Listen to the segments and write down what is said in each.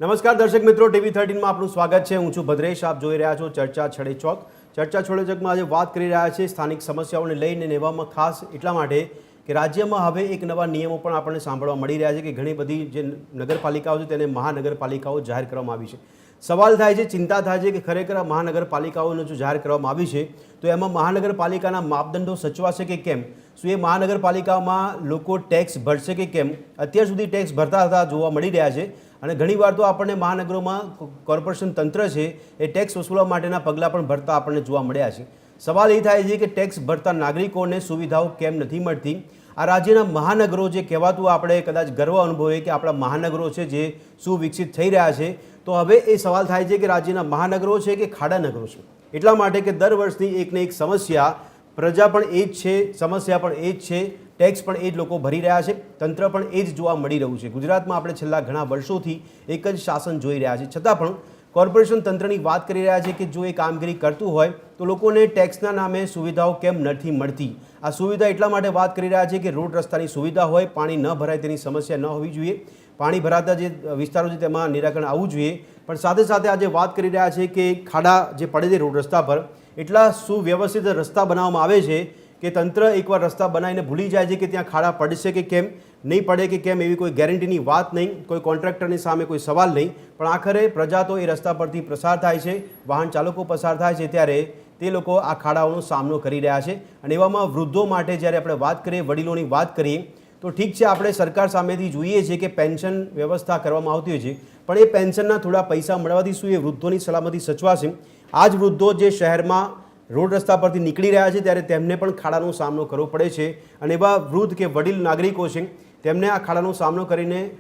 નમસ્કાર દર્શક મિત્રો, TV13 માં આપનું સ્વાગત છે। હું છું ભદ્રેશ, આપ જોઈ રહ્યા છો ચર્ચા છડે ચોક। ચર્ચા છડે ચોકમાં આજે વાત કરી રહ્યા છે સ્થાનિક સમસ્યાઓને લઈને, એવામાં ખાસ એટલા માટે કે રાજ્યમાં હવે એક નવા નિયમો પણ આપણને સાંભળવા મળી રહ્યા છે કે ઘણી બધી જે નગરપાલિકાઓ છે તેને મહાનગરપાલિકાઓ જાહેર કરવામાં આવી છે। સવાલ થાય છે, ચિંતા થાય છે કે ખરેખર આ મહાનગરપાલિકાઓને જો જાહેર કરવામાં આવી છે તો એમાં મહાનગરપાલિકાના માપદંડો સચવાશે કે કેમ? શું એ મહાનગરપાલિકામાં લોકો ટેક્સ ભરશે કે કેમ? અત્યાર સુધી ટેક્સ ભરતા હતા જોવા મળી રહ્યા છે અને ઘણીવાર તો આપણને મહાનગરોમાં કોર્પોરેશન તંત્ર છે એ ટેક્સ વસૂલવા માટેના પગલાં પણ ભરતા આપણને જોવા મળ્યા છે। સવાલ એ થાય છે કે ટેક્સ ભરતા નાગરિકોને સુવિધાઓ કેમ નથી મળતી? આ રાજ્યના મહાનગરો જે કહેવાતું આપણે કદાચ ગર્વ અનુભવીએ કે આપણા મહાનગરો છે જે સુવિકસિત થઈ રહ્યા છે, તો હવે એ સવાલ થાય છે કે રાજ્યના મહાનગરો છે કે ખાડા નગરો છે? એટલા માટે કે દર વર્ષની એકને એક સમસ્યા, પ્રજા પણ એ જ છે, સમસ્યા પણ એ જ છે, ટેક્સ પણ એ જ લોકો ભરી રહ્યા છે, તંત્ર પણ એ જ જોવા મળી રહ્યું છે। ગુજરાતમાં આપણે છેલ્લા ઘણા વર્ષોથી એક જ શાસન જોઈ રહ્યા છીએ, છતાં પણ કોર્પોરેશન તંત્રની વાત કરી રહ્યા છે કે જો એ કામગીરી કરતું હોય તો લોકોને ટેક્સના નામે સુવિધાઓ કેમ નથી મળતી? આ સુવિધા એટલા માટે વાત કરી રહ્યા છે કે રોડ રસ્તાની સુવિધા હોય, પાણી ન ભરાય તેની સમસ્યા ન હોવી જોઈએ, પાણી ભરાતા જે વિસ્તારો છે તેમાં નિરાકરણ આવવું જોઈએ, પણ સાથે સાથે આજે વાત કરી રહ્યા છે કે ખાડા જે પડે છે રોડ રસ્તા પર, એટલા સુવ્યવસ્થિત રસ્તા બનાવવામાં આવે છે કે તંત્ર એકવાર રસ્તા બનાવીને ભૂલી જાય છે કે ત્યાં ખાડા પડશે કે કેમ, નહીં પડે કે કેમ એવી કોઈ ગેરંટીની વાત નહીં, કોઈ કોન્ટ્રાક્ટરની સામે કોઈ સવાલ નહીં, પણ આખરે પ્રજા તો એ રસ્તા પરથી પસાર થાય છે, વાહન ચાલકો પસાર થાય છે, ત્યારે તે લોકો આ ખાડાઓનો સામનો કરી રહ્યા છે। અને એવામાં વૃદ્ધો માટે જ્યારે આપણે વાત કરીએ, વડીલોની વાત કરીએ, તો ઠીક છે, આપણે સરકાર સામેથી જોઈએ છીએ કે પેન્શન વ્યવસ્થા કરવામાં આવતી હોય છે, પણ એ પેન્શનના થોડા પૈસા મળવાથી શું એ વૃદ્ધોની સલામતી સચવાશે? આ જ વૃદ્ધો જે શહેરમાં રોડ રસ્તા પરથી નીકળી રહ્યા છે ત્યારે તેમને પણ ખાડાનો સામનો કરવો પડે છે, અને એવા વૃદ્ધ કે વડીલ નાગરિકો છે તેમને આ ખાડાનો સામનો કરીને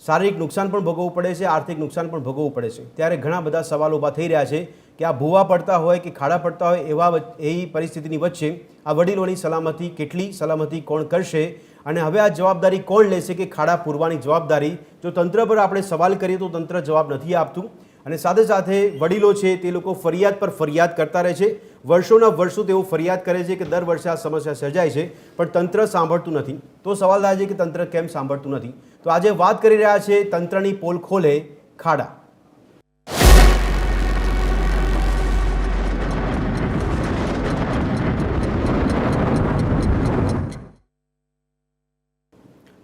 શારીરિક નુકસાન પણ ભોગવવું પડે છે, આર્થિક નુકસાન પણ ભોગવવું પડે છે। ત્યારે ઘણા બધા સવાલો ઊભા થઈ રહ્યા છે કે આ ભૂવા પડતા હોય કે ખાડા પડતા હોય એવી પરિસ્થિતિની વચ્ચે આ વડીલોની સલામતી, કેટલી સલામતી કોણ કરશે? અને હવે આ જવાબદારી કોણ લેશે કે ખાડા પૂરવાની જવાબદારી? જો તંત્ર પર આપણે સવાલ કરીએ તો તંત્ર જવાબ નથી આપતું, અને સાથે સાથે વડીલો છે તે લોકો ફરિયાદ પર ફરિયાદ કરતા રહે છે, વર્ષોના વર્ષો તેઓ ફરિયાદ કરે છે કે દર વર્ષે આ સમસ્યા સર્જાય છે પણ તંત્ર સાંભળતું નથી। તો સવાલ થાય છે કે તંત્ર કેમ સાંભળતું નથી? તો આજે વાત કરી રહ્યા છે તંત્રની પોલ ખોલે ખાડા।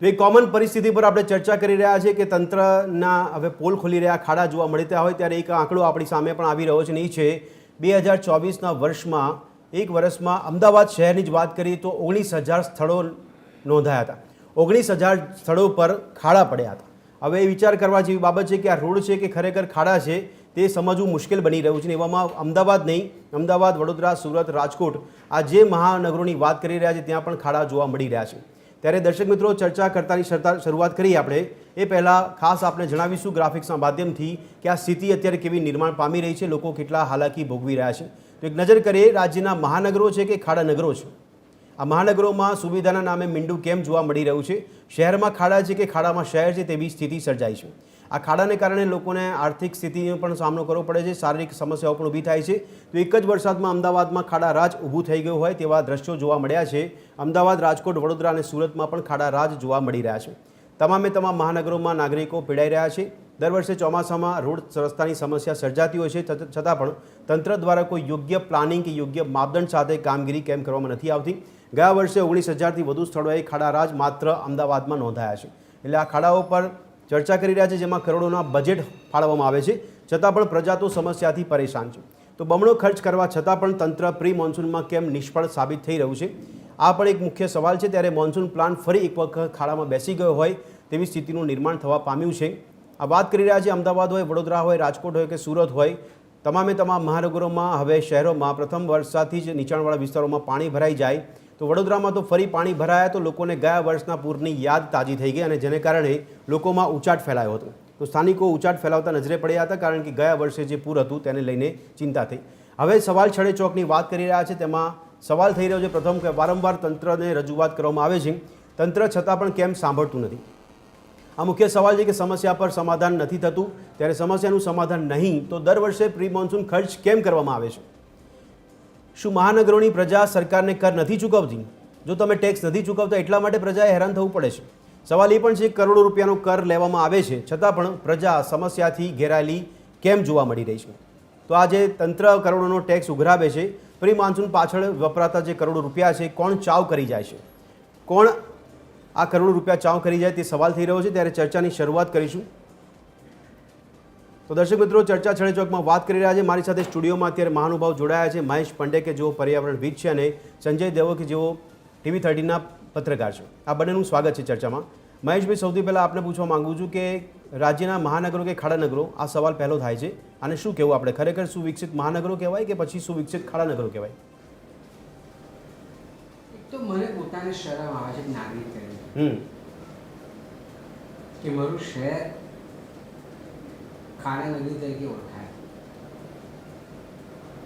તો એક કોમન પરિસ્થિતિ પર આપણે ચર્ચા કરી રહ્યા છીએ કે તંત્રના હવે પોલ ખોલી રહ્યા ખાડા જોવા મળતા હોય, ત્યારે એક આંકડો આપણી સામે પણ આવી રહ્યો છે, ને એ છે 2024ના વર્ષમાં, એક વર્ષમાં અમદાવાદ શહેરની જ વાત કરીએ તો 19,000 સ્થળો નોંધાયા હતા, 19,000 સ્થળો પર ખાડા પડ્યા હતા। હવે એ વિચાર કરવા જેવી બાબત છે કે આ રોડ છે કે ખરેખર ખાડા છે તે સમજવું મુશ્કેલ બની રહ્યું છે। એવામાં અમદાવાદ નહીં, અમદાવાદ, વડોદરા, સુરત, રાજકોટ, આ જે મહાનગરોની વાત કરી રહ્યા છે ત્યાં પણ ખાડા જોવા મળી રહ્યા છે। ત્યારે દર્શક મિત્રો, ચર્ચા કરતાની શરૂઆત કરીએ આપણે એ પહેલાં ખાસ આપણે જણાવીશું ગ્રાફિક્સના માધ્યમથી કે આ સ્થિતિ અત્યારે કેવી નિર્માણ પામી રહી છે, લોકો કેટલા હાલાકી ભોગવી રહ્યા છે। તો એક નજર કરીએ, રાજ્યના મહાનગરો છે કે ખાડા નગરો છે? આ મહાનગરોમાં સુવિધાના નામે મીંડું કેમ જોવા મળી રહ્યું છે? શહેરમાં ખાડા છે કે ખાડામાં શહેર છે તેવી સ્થિતિ સર્જાઈ છે। આ ખાડાને કારણે લોકોને આર્થિક સ્થિતિનો પણ સામનો કરવો પડે છે, શારીરિક સમસ્યાઓ પણ ઊભી થાય છે। તો એક જ વરસાદમાં અમદાવાદમાં ખાડા રાજ ઊભું થઈ ગયું હોય તેવા દ્રશ્યો જોવા મળ્યા છે। અમદાવાદ, રાજકોટ, વડોદરા અને સુરતમાં પણ ખાડા રાજ જોવા મળી રહ્યા છે। તમામે તમામ મહાનગરોમાં નાગરિકો પીડાઈ રહ્યા છે। દર વર્ષે ચોમાસામાં રોડ રસ્તાની સમસ્યા સર્જાતી હોય છે, છતાં પણ તંત્ર દ્વારા કોઈ યોગ્ય પ્લાનિંગ કે યોગ્ય માપદંડ સાથે કામગીરી કેમ કરવામાં નથી આવતી? ગયા વર્ષે 19,000થી વધુ સ્થળોએ ખાડા રાજ માત્ર અમદાવાદમાં નોંધાયા છે। એટલે આ ખાડાઓ પર ચર્ચા કરી રહ્યા છે, જેમાં કરોડોના બજેટ ફાળવવામાં આવે છે, છતાં પણ પ્રજા તો સમસ્યાથી પરેશાન છે। તો બમણો ખર્ચ કરવા છતાં પણ તંત્ર પ્રી મોન્સૂનમાં કેમ નિષ્ફળ સાબિત થઈ રહ્યું છે? આ પણ એક મુખ્ય સવાલ છે। ત્યારે મોન્સૂન પ્લાન ફરી એક વખત ખાડામાં બેસી ગયો હોય તેવી સ્થિતિનું નિર્માણ થવા પામ્યું છે। આ વાત કરી રહ્યા છે અમદાવાદ હોય, વડોદરા હોય, રાજકોટ હોય કે સુરત હોય, તમામે તમામ મહાનગરોમાં હવે શહેરોમાં પ્રથમ વરસાદથી જ નીચાણવાળા વિસ્તારોમાં પાણી ભરાઈ જાય તો વડોદરામાં તો ફરી પાણી ભરાયા તો લોકોને ગયા વર્ષના પૂરની યાદ તાજી થઈ ગઈ, અને જેને કારણે લોકોમાં ઉચાટ ફેલાયો હતો। તો સ્થાનિકો ઉચાટ ફેલાવતા નજરે પડ્યા હતા, કારણ કે ગયા વર્ષે જે પૂર હતું તેને લઈને ચિંતા થઈ। હવે સવાલ છડે ચોકની વાત કરી રહ્યા છે, તેમાં સવાલ થઈ રહ્યો છે પ્રથમ કે વારંવાર તંત્રને રજૂઆત કરવામાં આવે છે, તંત્ર છતાં પણ કેમ સાંભળતું નથી? આ મુખ્ય સવાલ છે કે સમસ્યા પર સમાધાન નથી થતું। ત્યારે સમસ્યાનું સમાધાન નહીં તો દર વર્ષે પ્રી મોન્સૂન ખર્ચ કેમ કરવામાં આવે છે? શું મહાનગરોની પ્રજા સરકારને કર નથી ચૂકવતી? જો તમે ટેક્સ નથી ચૂકવતા એટલા માટે પ્રજાએ હેરાન થવું પડે છે। સવાલ એ પણ છે કરોડો રૂપિયાનો કર લેવામાં આવે છે છતાં પણ પ્રજા સમસ્યાથી ઘેરાયેલી કેમ જોવા મળી રહી છે? તો આજે તંત્ર કરોડોનો ટેક્સ ઉઘરાવે છે, પ્રી મોન્સૂન પાછળ વપરાતા જે કરોડો રૂપિયા છે કોણ ચાવ કરી જાય છે? કોણ આ કરોડો રૂપિયા ચાવ કરી જાય તે સવાલ થઈ રહ્યો છે, ત્યારે ચર્ચાની શરૂઆત કરીશું. તો દર્શક મિત્રો, ચર્ચા છડે ચોકમાં વાત કરી રહ્યા છે. મારી સાથે સ્ટુડિયોમાં અત્યારે મહાનુભાવ જોડાયા છે, મહેશ પંડે કે જેઓ પર્યાવરણવિદ છે અને સંજય દેવો કે જેઓ TV13ના પત્રકાર છે. આ બંનેનું સ્વાગત છે ચર્ચામાં. મહેશભાઈ, સૌથી પહેલાં આપને પૂછવા માગું છું કે રાજ્યના મહાનગરો કે ખાડાનગરો, આ સવાલ પહેલો થાય છે, અને શું કહેવું આપણે, ખરેખર સુવિકસિત મહાનગરો કહેવાય કે પછી સુવિકસિત ખાડાનગરો કહેવાય? તો મને પોતાને શરમ આવે છે નાગરિક તરીકે કે મારું શહેર ખાડાનગરી તરીકે ઓળખાય.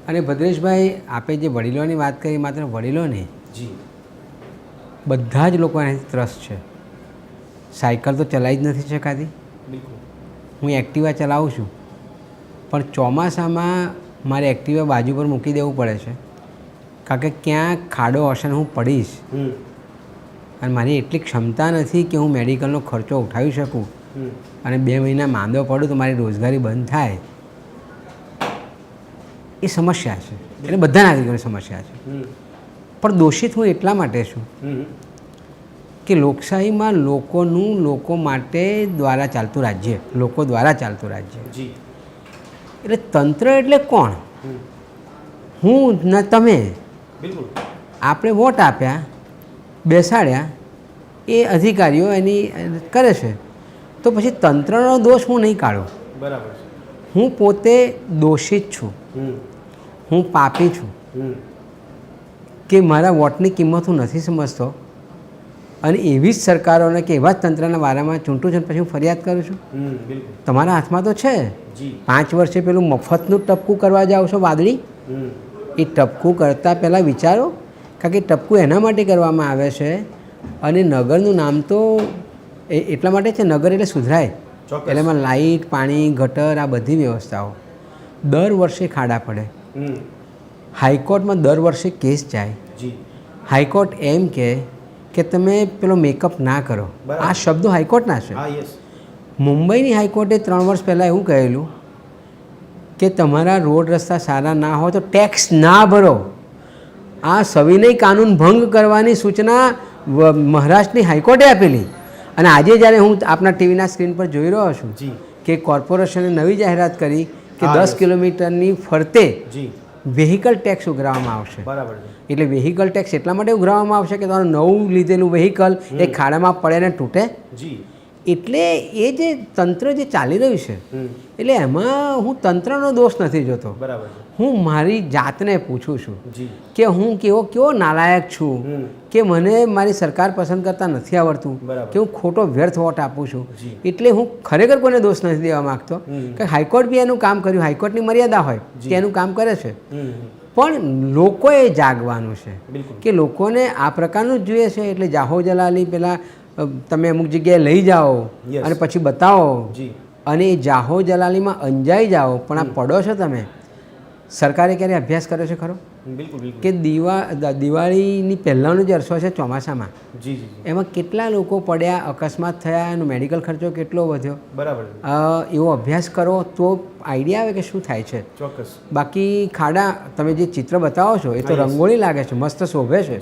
અને ભદ્રેશભાઈ, આપે જે વડીલોની વાત કરી, માત્ર વડીલો નહીં, જી, બધા જ લોકોને ત્રસ્ત છે. સાયકલ તો ચલાવી જ નથી શકાતી. બિલકુલ. હું એક્ટિવા ચલાવું છું, પણ ચોમાસામાં મારે એક્ટિવા બાજુ પર મૂકી દેવું પડે છે, કારણ કે ક્યાં ખાડો હશે ને હું પડીશ. અને મારી એટલી ક્ષમતા નથી કે હું મેડિકલનો ખર્ચો ઉઠાવી શકું, અને 2 મહિના માંદો પડું તો મારી રોજગારી બંધ થાય. એ સમસ્યા છે, એટલે બધા નાગરિકોની સમસ્યા છે. પણ દોષિત હું એટલા માટે છું કે લોકશાહીમાં લોકોનું લોકો માટે દ્વારા ચાલતું રાજ્ય, લોકો દ્વારા ચાલતું રાજ્ય. એટલે તંત્ર એટલે કોણ? હું ને તમે. બિલકુલ. આપણે વોટ આપ્યા, બેસાડ્યા, એ અધિકારીઓ એની કરે છે, તો પછી તંત્રનો દોષ હું નહીં કાઢું. બરાબર છે. હું પોતે દોષિત છું, હું પાપી છું કે મારા વોટની કિંમત હું નથી સમજતો, અને એવી જ સરકારોને કે એવા જ તંત્રના વારામાં ચૂંટું છું, પછી હું ફરિયાદ કરું છું. તમારા હાથમાં તો છે. 5 વર્ષે પેલું મફતનું ટપકું કરવા જાઓ છો વાદળી, એ ટપકું કરતાં પહેલાં વિચારો, કારણ કે ટપકું એના માટે કરવામાં આવે છે, અને નગરનું નામ તો એટલા માટે છે, નગર એટલે સુધરાય, એટલે એમાં લાઇટ, પાણી, ગટર, આ બધી વ્યવસ્થાઓ. દર વર્ષે ખાડા પડે. હાઈકોર્ટમાં દર વર્ષે કેસ જાય. હાઈકોર્ટ એમ કે તમે પેલો મેકઅપ ના કરો. આ શબ્દો હાઈકોર્ટના છે. મુંબઈની હાઈકોર્ટે 3 વર્ષ પહેલાં એવું કહેલું કે તમારા રોડ રસ્તા સારા ના હોય તો ટેક્સ ના ભરો. આ સવિનય કાનૂન ભંગ કરવાની સૂચના મહારાષ્ટ્રની હાઈકોર્ટે આપેલી. અને આજે જ્યારે હું આપના ટીવીના સ્ક્રીન પર જોઈ રહ્યો છું કે કોર્પોરેશને નવી જાહેરાત કરી કે 10 કિલોમીટરની ફરતે વેહિકલ ટેક્સ ઉઘરાવવામાં આવશે. બરાબર. એટલે વેહિકલ ટેક્સ એટલા માટે ઉઘરાવવામાં આવશે કે તમારું નવું લીધેલું વેહિકલ એ ખાડામાં પડે ને તૂટે. એટલે એ જે તંત્ર જે ચાલી રહ્યું છે, એટલે એમાં હું તંત્રનો દોષ નથી જોતો. બરાબર. હું મારી જાતને પૂછું છું કે હું કેવો નાલાયક છું કે મને મારી સરકાર પસંદ કરતા નથી આવડતું, કે હું ખોટો વ્યર્થ વોટ આપું છું. એટલે હું ખરેખર કોઈને દોષ નથી દેવા માગતો, કે હાઈકોર્ટ બી એનું કામ કર્યું, હાઈકોર્ટની મર્યાદા હોય કે એનું કામ કરે છે, પણ લોકોએ જાગવાનું છે કે લોકોને આ પ્રકારનું જ જોઈએ છે. એટલે જાહો જલાલી પેલા તમે અમુક જગ્યાએ લઈ જાઓ અને પછી બતાવો, અને એ જાહો જલાલીમાં અંજાઈ જાઓ, પણ આ પડો છો તમે. સરકારે ક્યારે અભ્યાસ કર્યો છે ખરો? કે દિવાળીની પહેલાંનો જે અરસો છે ચોમાસામાં, એમાં કેટલા લોકો પડ્યા, અકસ્માત થયા, એનો મેડિકલ ખર્ચો કેટલો વધ્યો? બરાબર. એવો અભ્યાસ કરો તો આઈડિયા આવે કે શું થાય છે. ચોક્કસ. બાકી ખાડા તમે જે ચિત્ર બતાવો છો એ તો રંગોળી લાગે છે, મસ્ત શોભે છે.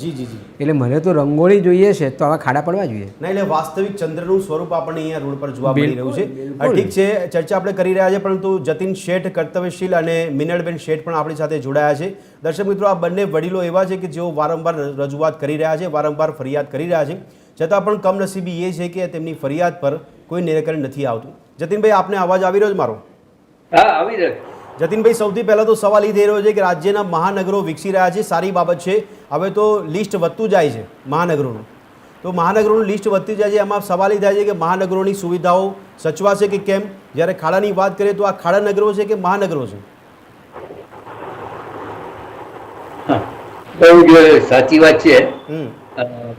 એટલે મને તો રંગોળી જોઈએ છે, તો આવા ખાડા પડવા જોઈએ. ના, એટલે વાસ્તવિક ચંદ્રનું સ્વરૂપ આપણને અહીંયા રોડ પર જોવા મળી રહ્યું છે. ઠીક છે, ચર્ચા આપણે કરી રહ્યા છીએ, પરંતુ જતીન શેઠ કર્તવ્યશીલ અને મિનળબેન શેઠ પણ આપણી સાથે જોડાયા છે. દર્શક મિત્રો, આ બંને વડીલો એવા છે કે જેઓ વારંવાર રજૂઆત કરી રહ્યા છે, વારંવાર ફરિયાદ કરી રહ્યા છે, છતાં પણ કમનસીબી એ છે કે તેમની ફરિયાદ પર કોઈ નિરાકરણ નથી આવતું. જતીનભાઈ, આપને અવાજ આવી રહ્યો છે મારો? હા, આવી રહ્યો. જતીનભાઈ, સૌથી પહેલાં તો સવાલ એ થઈ રહ્યો છે કે રાજ્યના મહાનગરો વિકસી રહ્યા છે, સારી બાબત છે. હવે તો લિસ્ટ વધતું જાય છે મહાનગરોનું, તો મહાનગરોનું લિસ્ટ વધતી જાય છે. એમાં સવાલ એ થાય છે કે મહાનગરોની સુવિધાઓ સચવાશે કે કેમ? જ્યારે ખાડાની વાત કરીએ તો આ ખાડા નગરો છે કે મહાનગરો છે? બહુ સાચી વાત છે.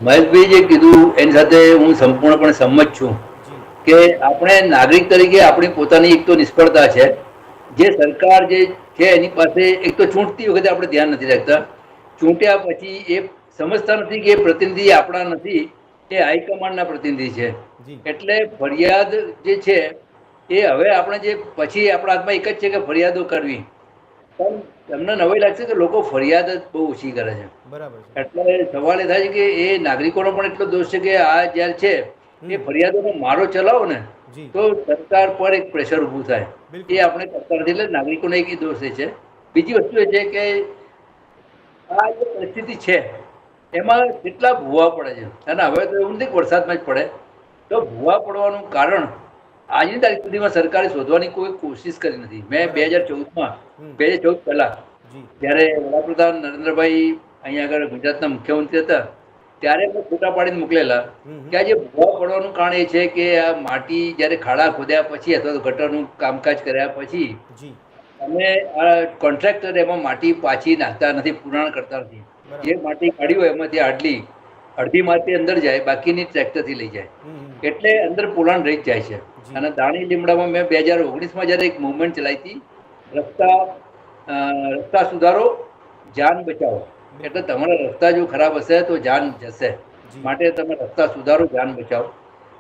મહેશભાઈ જે કીધું એની સાથે હું સંપૂર્ણપણે સંમત છું કે આપણે નાગરિક તરીકે આપણી પોતાની એક તો નિષ્ફળતા છે. જે સરકાર જે છે એની પાસે એક તો ચૂંટતી વખતે આપણે ધ્યાન નથી રાખતા. ચૂંટ્યા પછી એ સમજતા નથી કે એ પ્રતિનિધિ આપણા નથી, એ હાઈકમાન્ડના પ્રતિનિધિ છે. જી એટલે ફરિયાદ જે છે એ હવે આપણે જે પછી આપણા હાથમાં એક જ છે કે ફરિયાદો કરવી, પણ તમને નવાઈ લાગશે કે લોકો ફરિયાદ જ બહુ ઓછી કરે છે. બરાબર છે. એટલે સવાલ એ થાય છે કે એ નાગરિકોનો પણ એટલો દોષ છે કે આ જ્યારે છે એ ફરિયાદોનો મારો ચલાવો ને જી તો સરકાર પર એક પ્રેશર ઊભું થાય. બિલકુલ. એ આપણે કરતા નથી. એટલે નાગરિકોને એક દોષ એ છે. બીજી વસ્તુ એ છે કે આ જે પરિસ્થિતિ છે એમાં કેટલા ભૂવા પડે છે, અને હવે તો એવું નથી કે વરસાદમાં જ પડે, તો ભૂવા પડવાનું કારણ આજની તારીખ સુધીમાં સરકારે શોધવાની કોઈ કોશિશ કરી નથી. મેં 2014માં 2014 પહેલા જી જ્યારે વડાપ્રધાન નરેન્દ્રભાઈ અહીંયા આગળ ગુજરાતના મુખ્યમંત્રી હતા ત્યારે મેં ફોટા પાડીને મોકલેલા કે આ જે ભૂવા પડવાનું કારણ એ છે કે આ માટી જ્યારે ખાડા ખોદ્યા પછી અથવા તો ગટરનું કામકાજ કર્યા પછી જી અમે આ કોન્ટ્રાક્ટર એમાં માટી પાછી નાખતા નથી, પુરાણ કરતા નથી. જે માટી કાઢી હોય એમાંથી અડધી માટી અંદર જાય, બાકીની ટ્રેક્ટરથી લઈ જાય. એટલે અંદર પુરાણ રહી જ જાય છે. અને દાણી લીમડામાં મેં 2019માં જ્યારે એક મુવમેન્ટ ચલાવી હતી, રસ્તા સુધારો જાન બચાવો. એટલે તમારા રસ્તા જો ખરાબ હશે તો જાન જશે, માટે તમે રસ્તા સુધારો જાન બચાવો.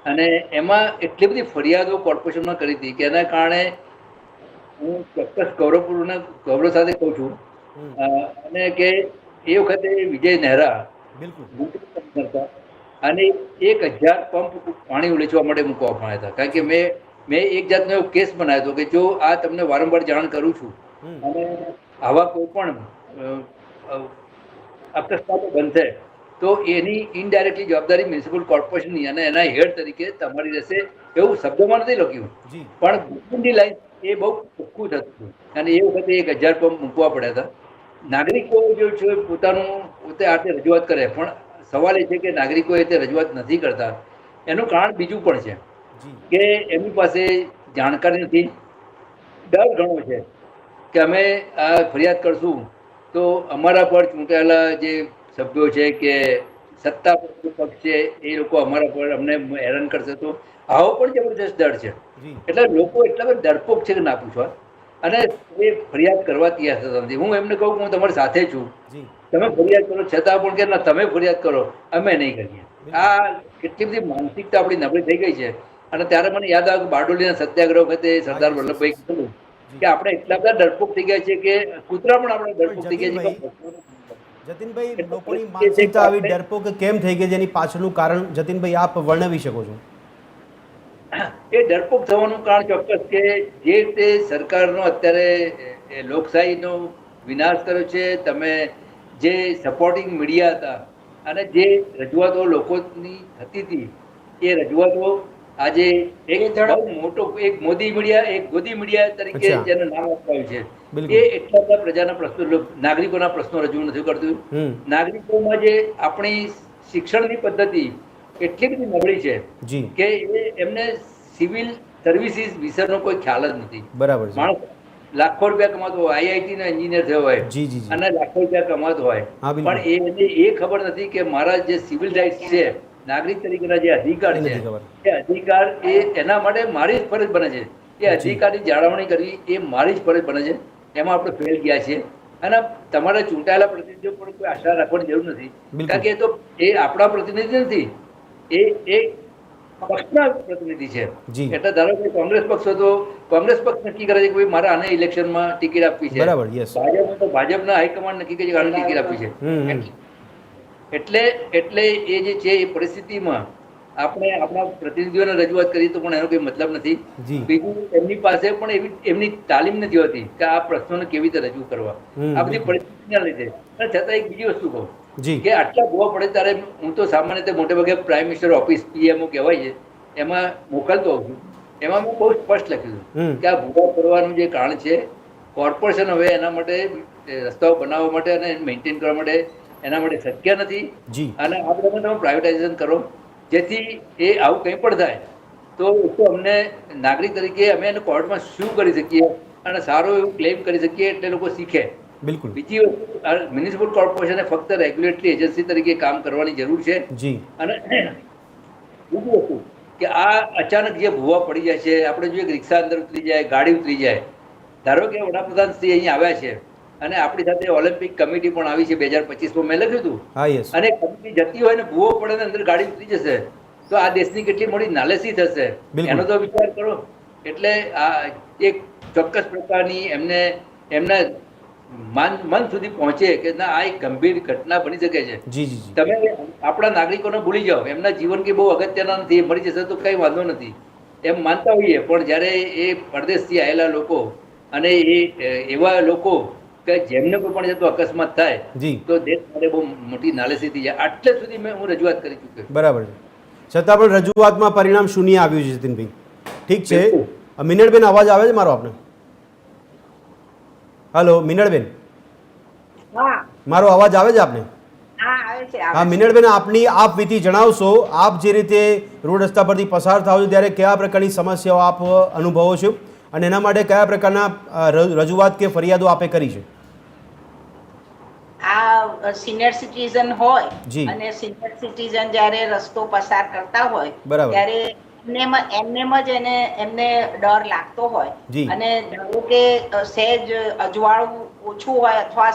અને એમાં એટલી બધી ફરિયાદો કોર્પોરેશનમાં કરી હતી કે એના કારણે હું ચોક્કસ ગૌરવ સાથે કહું છું અને કે એ વખતે વિજય નહેરા હતા અને 1000 પંપ પાણી ઉલેચવા માટે મૂકવામાં આવ્યા હતા. કારણ કે મેં એક જાતનો એવો કેસ બનાવ્યો હતો કે જો આ તમને વારંવાર જાણ કરું છું અને આવા કોઈ પણ અકસ્માતો બનશે તો એની ઇનડાયરેક્ટલી જવાબદારી મ્યુનિસિપલ કોર્પોરેશનની અને એના હેડ તરીકે તમારી રહેશે. એવું શબ્દોમાં નથી લખ્યું, પણ ગવર્મેન્ટની લાઈન એ બહુ ચોખ્ખું થતું. અને એ વખતે 1000 પંપ મૂકવા પડ્યા હતા. નાગરિકો જો છે પોતે આતે રજૂઆત કરે, પણ સવાલ એ છે કે નાગરિકો એ તે રજૂઆત નથી કરતા. એનું કારણ બીજું પણ છે કે એમની પાસે જાણકારી નથી, ડર ઘણો છે કે અમે આ ફરિયાદ કરશું તો અમારા પર ચૂંટાયેલા જે સભ્યો છે કે સત્તા પક્ષ છે એ લોકો અમારા પર અમને હેરાન કરશે. તો આવો પણ જબરદસ્ત ડર છે. એટલે લોકો એટલા બધા ડરપોક છે કે ના પૂછવા, અને એ ફરિયાદ કરવા તૈયાર થતા નથી. હું એમને કહું કે હું તમારી સાથે છું, તમે ફરિયાદ કરો, છતાં પણ કે ના તમે ફરિયાદ કરો, અમે નહીં કરીએ. આ કેટલી બધી માનસિકતા આપણી નબળી થઈ ગઈ છે. અને ત્યારે મને યાદ આવે કે બારડોલીના સત્યાગ્રહ વખતે સરદાર વલ્લભભાઈ કીધું કે આપણે એટલા બધા ડરપોક થઈ ગયા છે કે કૂતરા પણ આપણે ડરપોક થઈ ગયા છે. જતીનભાઈ, લોકોની માનસિકતા આવી ડરપોક કેમ થઈ ગઈ છે એની પાછળનું કારણ જતીનભાઈ આપ વર્ણવી શકો છો? એ ડરપોક થવાનું કારણ ચોક્કસ કે જે રીતે સરકારનો અત્યારે લોકશાહીનો વિનાશ કર્યો છે. તમે જે સપોર્ટિંગ મીડિયા હતા અને જે રજૂઆતો લોકોની થતી હતી એ રજૂઆતો આજે એક બહુ મોટો એક મોદી મીડિયા, એક ગોદી મીડિયા તરીકે જેનું નામ અપાયું છે, એ એટલા બધા પ્રજાના પ્રશ્નો, નાગરિકોના પ્રશ્નો રજૂ નથી કરતું. નાગરિકોમાં જે આપણી શિક્ષણની પદ્ધતિ એટલી બધી નબળી છે કે એમને સિવિલ સર્વિસીસ વિશેનો કોઈ ખ્યાલ જ નથી. બરાબર. માણસ લાખો રૂપિયા કમાતો હોય, આઈઆઈટી નો એન્જિનિયર થયો હોય અને લાખો રૂપિયા કમાતો હોય, પણ એને એ ખબર નથી કે મારા જે સિવિલ રાઇટ્સ છે, નાગરિક તરીકેના જે અધિકાર છે, એ અધિકાર એના માટે મારી જ ફરજ બને છે. એ અધિકારની જાળવણી કરવી એ મારી જ ફરજ બને છે. એમાં આપણે ફેલ ગયા છીએ. અને તમારા ચૂંટાયેલા પ્રતિનિધિઓ પર કોઈ આશા રાખવાની જરૂર નથી, કારણ કે એ આપણા પ્રતિનિધિ નથી, એ પક્ષના પ્રતિનિધિ છે. એટલે ધારો કે કોંગ્રેસ પક્ષ હતો, કોંગ્રેસ પક્ષ નક્કી કરે છે કે ભાઈ મારે આને ઇલેક્શનમાં ટિકિટ આપવી છે. ભાજપ તો ભાજપના હાઈકમાન્ડ નક્કી કરે છે કે આને ટિકિટ આપવી છે. એટલે એ જે છે એ પરિસ્થિતિમાં આપણે આપણા પ્રતિનિધિઓને રજૂઆત કરી તો પણ એનો કોઈ મતલબ નથી. બીજું એમની પાસે પણ એમની તાલીમ નથી હોતી કે આ પ્રશ્નોને કેવી રીતે રજૂ કરવા. આ બધી પરિસ્થિતિના લીધે. છતાં એક બીજી વસ્તુ કહું કે આટલા ભૂવા પડે ત્યારે હું તો સામાન્ય રીતે મોટે ભાગે પ્રાઇમ મિનિસ્ટર ઓફિસ પીએમઓ કહેવાય છે એમાં મોકલતો હોઉં છું. એમાં મેં બહુ સ્પષ્ટ લખ્યું કે આ ભૂવા પડવાનું જે કારણ છે, કોર્પોરેશન હવે એના માટે રસ્તાઓ બનાવવા માટે અને મેન્ટેન કરવા માટે એના માટે શક્ય નથી. અને આ બધા તમે પ્રાઇવેટાઇઝેશન કરો જેથી એ આવું કંઈ પણ થાય તો અમને નાગરિક તરીકે અમે એને કોર્ટમાં શું કરી શકીએ અને સારો એવું ક્લેમ કરી શકીએ એટલે લોકો શીખે. બિલકુલ. બીજી વસ્તુ, મ્યુનિસિપલ કોર્પોરેશને ફક્ત રેગ્યુલેટરી એજન્સી તરીકે કામ કરવાની જરૂર છે. અને બીજી વસ્તુ કે આ અચાનક જે ભૂવા પડી જાય છે, આપણે જોઈએ કે રિક્ષા અંદર ઉતરી જાય, ગાડી ઉતરી જાય. ધારો કે વડાપ્રધાન શ્રી અહીંયા આવ્યા છે અને આપણી સાથે ઓલિમ્પિક કમિટી પણ આવી છે 2025માં મેં લખ્યું હતું. હા યસ. અને કમિટી જતી હોય ને ભૂવો પડે ને અંદર ગાડી ઉતરી જશે તો આ દેશની કેટલી મોટી નાલેસી થશે બિલકુલ. એનો તો વિચાર કરો. એટલે આ એક ચોક્કસ પ્રકારની એમના મન સુધી પહોંચે કે ના આ એક ગંભીર ઘટના બની શકે છે. જી જી જી. તમે આપણા નાગરિકોને ભૂલી જાઓ, એમના જીવન કે બહુ અગત્યના નથી, મરી જશે તો કઈ વાંધો નથી એમ માનતા હોઈએ, પણ જ્યારે એ પરદેશથી આવેલા લોકો અને એવા લોકો કે જેમને કોઈ પણ જતો અકસ્માત થાય જી. તો દેશ માટે બહુ મોટી નાલેસી થઈ જાય. આટલે સુધી હું રજૂઆત કરી ચૂક્યો. બરાબર છે, છતાં પણ રજૂઆતમાં પરિણામ શૂન્ય આવ્યું છે જતીનભાઈ. ઠીક છે, બિલકુલ. મિનળબેન અવાજ આવે છે મારો આપને? હલો મિનળબેન, હા મારો અવાજ આવે છે આપને? હા આવે છે હા મિનળબેન, આપની આપ વિધિ જણાવશો, આપ જે રીતે રોડ રસ્તા પરથી પસાર થાઓ છો ત્યારે કયા પ્રકારની સમસ્યાઓ આપ અનુભવો છો અને એના માટે કયા પ્રકારના રજૂઆત કે ફરિયાદો આપે કરી છે? આ સિનિયર સિટીઝન હોય જી. અને સિનિયર સિટીઝન જ્યારે રસ્તો પસાર કરતા હોય બરાબર. ત્યારે એમનેમ જ એમને ડર લાગતો હોય જી. અને ધારો કે સહેજ અજવાળું ઓછું હોય અથવા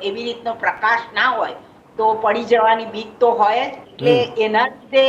એવી રીતનો પ્રકાશ ના હોય તો પડી જવાની બીક તો હોય જ. એટલે એના લીધે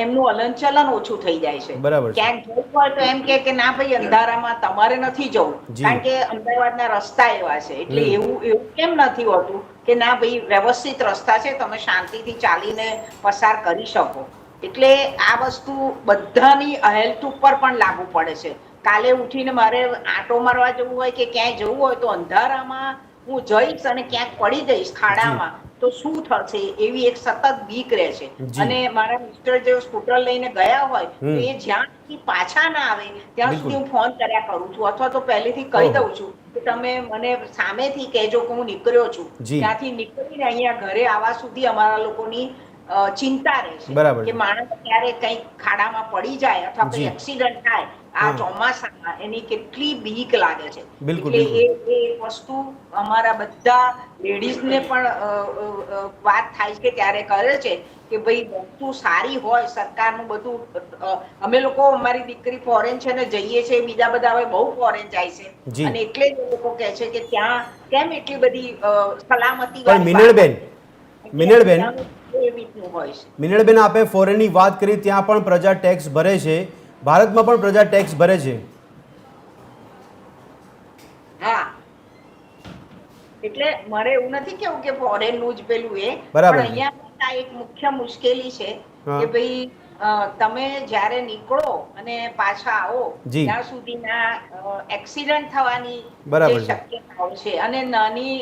એમનું હલનચલન ઓછું થઈ જાય છે. બરાબર છે. ક્યાંક જવું હોય તો એમ કે ના ભાઈ અંધારામાં તમારે નથી જવું, જી. કારણ કે અમદાવાદના રસ્તા એવા છે. એટલે એવું કેમ નથી હોતું કે ના ભાઈ વ્યવસ્થિત રસ્તા છે, તમે શાંતિથી ચાલીને પસાર કરી શકો. એટલે આ વસ્તુ બધાની હેલ્થ ઉપર પણ લાગુ પડે છે. કાલે ઉઠીને મારે આંટો મારવા જવું હોય કે ક્યાંય જવું હોય તો અંધારામાં હું જઈશ અને ક્યાંક પડી જઈશ ખાડામાં તો શું થશે એવી એક સતત બીક રહે છે. જી. અને મારા મિસ્ટર જે સ્કૂટર લઈને ગયા હોય તો એ જ્યાં સુધી પાછા ના આવે ત્યાં બિલકુલ. સુધી હું ફોન કર્યા કરું છું અથવા તો પહેલેથી કહી દઉં છું કે તમે મને સામેથી કહેજો કે હું નીકળ્યો છું. જી. ત્યાંથી નીકળીને અહીંયા ઘરે આવવા સુધી અમારા લોકોની ચિંતા રહે છે બરાબર. કે માણસ ક્યારે કંઈક ખાડામાં પડી જાય અથવા કોઈ જી. એક્સિડન્ટ થાય આ હા. ચોમાસામાં એની કેટલી બીક લાગે છે. બિલકુલ, એટલે એ વસ્તુ અમારા બધા લેડીઝને પણ વાત થાય છે ત્યારે કરે છે કે ભાઈ વસ્તુ સારી હોય, સરકારનું બધું અમે લોકો અમારી દીકરી ફોરેન છે ને જઈએ છે, બીજા બધા હવે બહુ ફોરેન જાય છે જી. અને એટલે જ એ લોકો કહે છે કે ત્યાં કેમ એટલી બધી સલામતી પણ મિનળબેન, મિનળબેન, એ રીતનું હોય છે. મિનળબેન, આપે ફોરેનની વાત કરી, ત્યાં પણ પ્રજા ટેક્સ ભરે છે, ભારતમાં પણ પ્રજા ટેક્સ ભરે છે. હા, એટલે મારે એવું નથી કેવું કે ફોરેન નું જ પેલું એ, બરાબર પણ છે. અહીંયા એક મુખ્ય મુશ્કેલી છે હા. કે ભાઈ તમે જ્યારે નીકળો અને પાછા આવો જી. ત્યાં સુધીના એક્સિડન્ટ થવાની બરાબર જે છે. શક્યતાઓ છે. અને નાની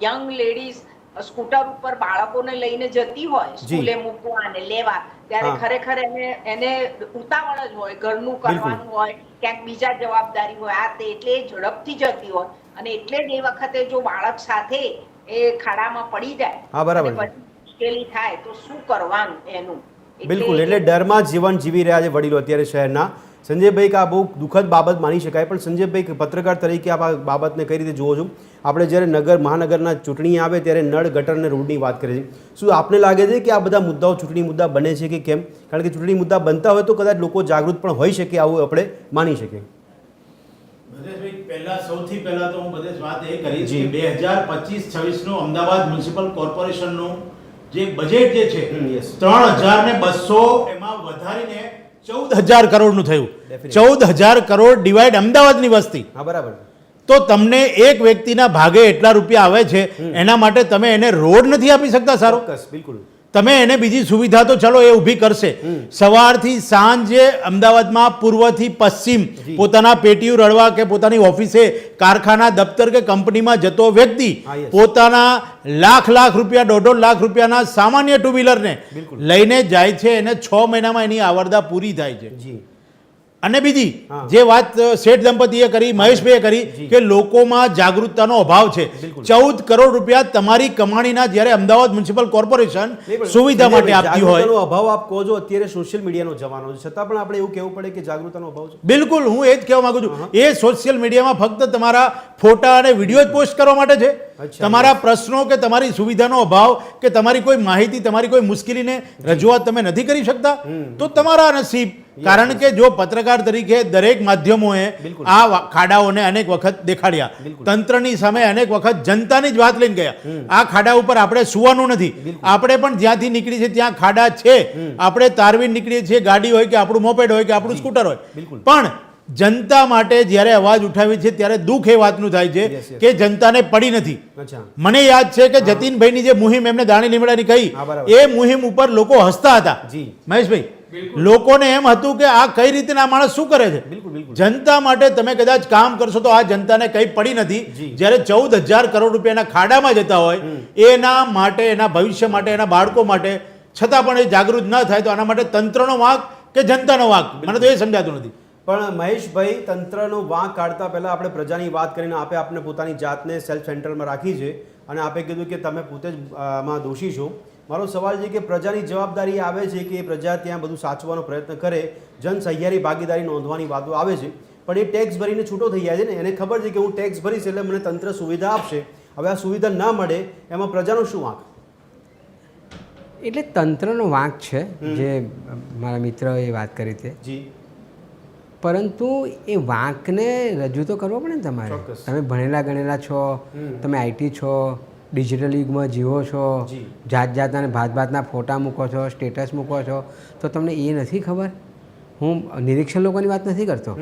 યંગ લેડીઝ સ્કૂટર ઉપર બાળકોને લઈને જતી હોય સ્કૂલે મૂકવા અને લેવા, ત્યારે હા. ખરેખર એને ઉતાવળ જ હોય, ઘરનું કરવાનું હોય, ક્યાંક બીજા જવાબદારી હોય, આ તે, એટલે એ ઝડપથી જતી હોય અને એટલે જ એ વખતે જો બાળક સાથે એ ખાડામાં પડી જાય હા, બરાબર અને છે. પછી મુશ્કેલી થાય તો શું કરવાનું એનું. બિલકુલ, એટલે ડરમાં જીવન જીવી રહ્યા છે વડીલો અત્યારે શહેરના. સંજયભાઈ, આ બહુ દુઃખદ બાબત માની શકાય, પણ સંજયભાઈ, પત્રકાર તરીકે આપ આ બાબતને કઈ રીતે જુઓ છો? આપણે જ્યારે મહાનગરના ચૂંટણી આવે ત્યારે નળ ગટર અને રોડની વાત કરીએ છીએ, શું આપને લાગે છે કે આ બધા મુદ્દાઓ ચૂંટણી મુદ્દા બને છે કે કેમ? કારણ કે ચૂંટણી મુદ્દા બનતા હોય તો કદાચ લોકો જાગૃત પણ હોઈ શકે, આવું આપણે માની શકીએ. ભદ્રેશભાઈ, સૌથી પહેલા તો હું બધે વાત એ કરીશ કે 2025-26 નું અમદાવાદ મ્યુનિસિપલ કોર્પોરેશનનું જે બજેટ જે છે yes. 3200 એમાં વધારીને 14000 કરોડનું થયું. Definitely. 14000 કરોડ ડિવાઈડ અમદાવાદની વસ્તી, હા, બરાબર. તો તમને એક વ્યક્તિના ભાગે એટલા રૂપિયા આવે છે, એના માટે તમે એને રોડ નથી આપી શકતા? સારો, ચોક્કસ, બિલકુલ. તમે એને બીજી સુવિધા તો ચલો એ ઊભી કરશે. સવારથી સાંજે અમદાવાદમાં પૂર્વથી પશ્ચિમ જી. પોતાના પેટીયું રળવા કે પોતાની ઓફિસે, કારખાના, દફતર કે કંપનીમાં જતો વ્યક્તિ હા, yes. પોતાના લાખ રૂપિયા, 1.5 લાખ રૂપિયાના સામાન્ય ટુ વ્હીલરને બિલકુલ. લઈને જાય છે, એને 6 મહિનામાં એની આવરદા પૂરી થાય છે. જી. અને બીજી હા. જે વાત શેઠ દંપતીએ કરી, મહેશભાઈએ કરી જી. કે લોકોમાં જાગૃતતાનો અભાવ છે. બિલકુલ. 14 કરોડ રૂપિયા તમારી કમાણીના જ્યારે અમદાવાદ મ્યુનિસિપલ કોર્પોરેશન નહીં, પણ સુવિધા માટે આપતી હોય, જાગૃતતાનો અભાવ આપ કહો છો, અત્યારે સોશિયલ મીડિયાનો જમાનો છે, છતાં પણ આપણે એવું કહેવું પડે કે જાગૃતતાનો અભાવ છે. બિલકુલ, હું એ જ કહેવા માંગુ છું. એ સોશિયલ મીડિયામાં ફક્ત તમારા ફોટા અને વિડીયો જ પોસ્ટ કરવા માટે છે? અચ્છા. તમારા પ્રશ્નો કે તમારી સુવિધાનો અભાવ કે તમારી કોઈ માહિતી, તમારી કોઈ મુશ્કેલીને રજૂઆત તમે નથી કરી શકતા? તો તમારા નસીબ. કારણ કે જો પત્રકાર તરીકે દરેક માધ્યમોએ બિલકુલ. આ ખાડાઓને અનેક વખત દેખાડ્યા, બિલકુલ. તંત્રની સામે અનેક વખત જનતાની જ વાત લઈને ગયા. આ ખાડા ઉપર આપણે સુવાનું નથી. આપણે પણ જ્યાંથી નીકળી છે ત્યાં ખાડા છે. આપણે તારવીને નીકળીએ છીએ, ગાડી હોય કે આપણું મોપેડ હોય કે આપણું સ્કૂટર હોય. બિલકુલ. પણ જનતા માટે જ્યારે અવાજ ઉઠાવી છે ત્યારે દુઃખ એ વાતનું થાય છે Yes, yes. કે જનતાને પડી નથી. અચ્છા. મને યાદ છે કે જતીનભાઈની જે મુહિમ એમને દાણી લીમડાની કહી, હા, બરાબર. એ મુહિમ ઉપર લોકો હસતા હતા. જી. મહેશભાઈ, લોકોને એમ હતું કે આ કઈ રીતે આ માણસ શું કરે છે? બિલકુલ, બિલકુલ. જનતા માટે તમે કદાચ કામ કરશો તો આ જનતાને કઈ પડી નથી. જી. જ્યારે 14,000 કરોડ રૂપિયાના ખાડામાં જતા હોય, એના માટે, એના ભવિષ્ય માટે, એના બાળકો માટે, છતાં પણ એ જાગૃત ન થાય તો આના માટે તંત્રનો વાંક કે જનતાનો વાંક? મને તો એ સમજાતું નથી. પણ મહેશભાઈ, તંત્રનો વાંક કાઢતા પહેલા આપણે પ્રજાની વાત કરીને આપણે પોતાની જાતને સેલ્ફ સેન્ટરમાં રાખી છે અને આપે કીધું કે તમે પોતે જ આમાં દોષી છો. મારો સવાલ છે કે પ્રજાની જવાબદારી આવે છે કે પ્રજા ત્યાં બધું સાચવાનો પ્રયત્ન કરે, જન સહિયારી ભાગીદારી નોંધવાની વાતો આવે છે, પણ એ ટેક્સ ભરીને છૂટો થઈ જાય છે ને. એને ખબર છે કે હું ટેક્સ ભરીશ એટલે મને તંત્ર સુવિધા આપશે. હવે આ સુવિધા ના મળે એમાં પ્રજાનો શું વાંક? એટલે તંત્રનો વાંક છે, જે મારા મિત્રએ વાત કરી તે. જી. પરંતુ એ વાંકને રજૂ તો કરવો પડે ને તમારે. ચોક્કસ. તમે ભણેલા ગણેલા છો, તમે આઈટી છો, ડિજિટલ યુગમાં જીવો છો, જી. જાત જાતના અને ભાત ભાતના ફોટા મૂકો છો, સ્ટેટસ મૂકો છો, તો તમને એ નથી ખબર? હું નિરીક્ષણ લોકોની વાત નથી કરતો.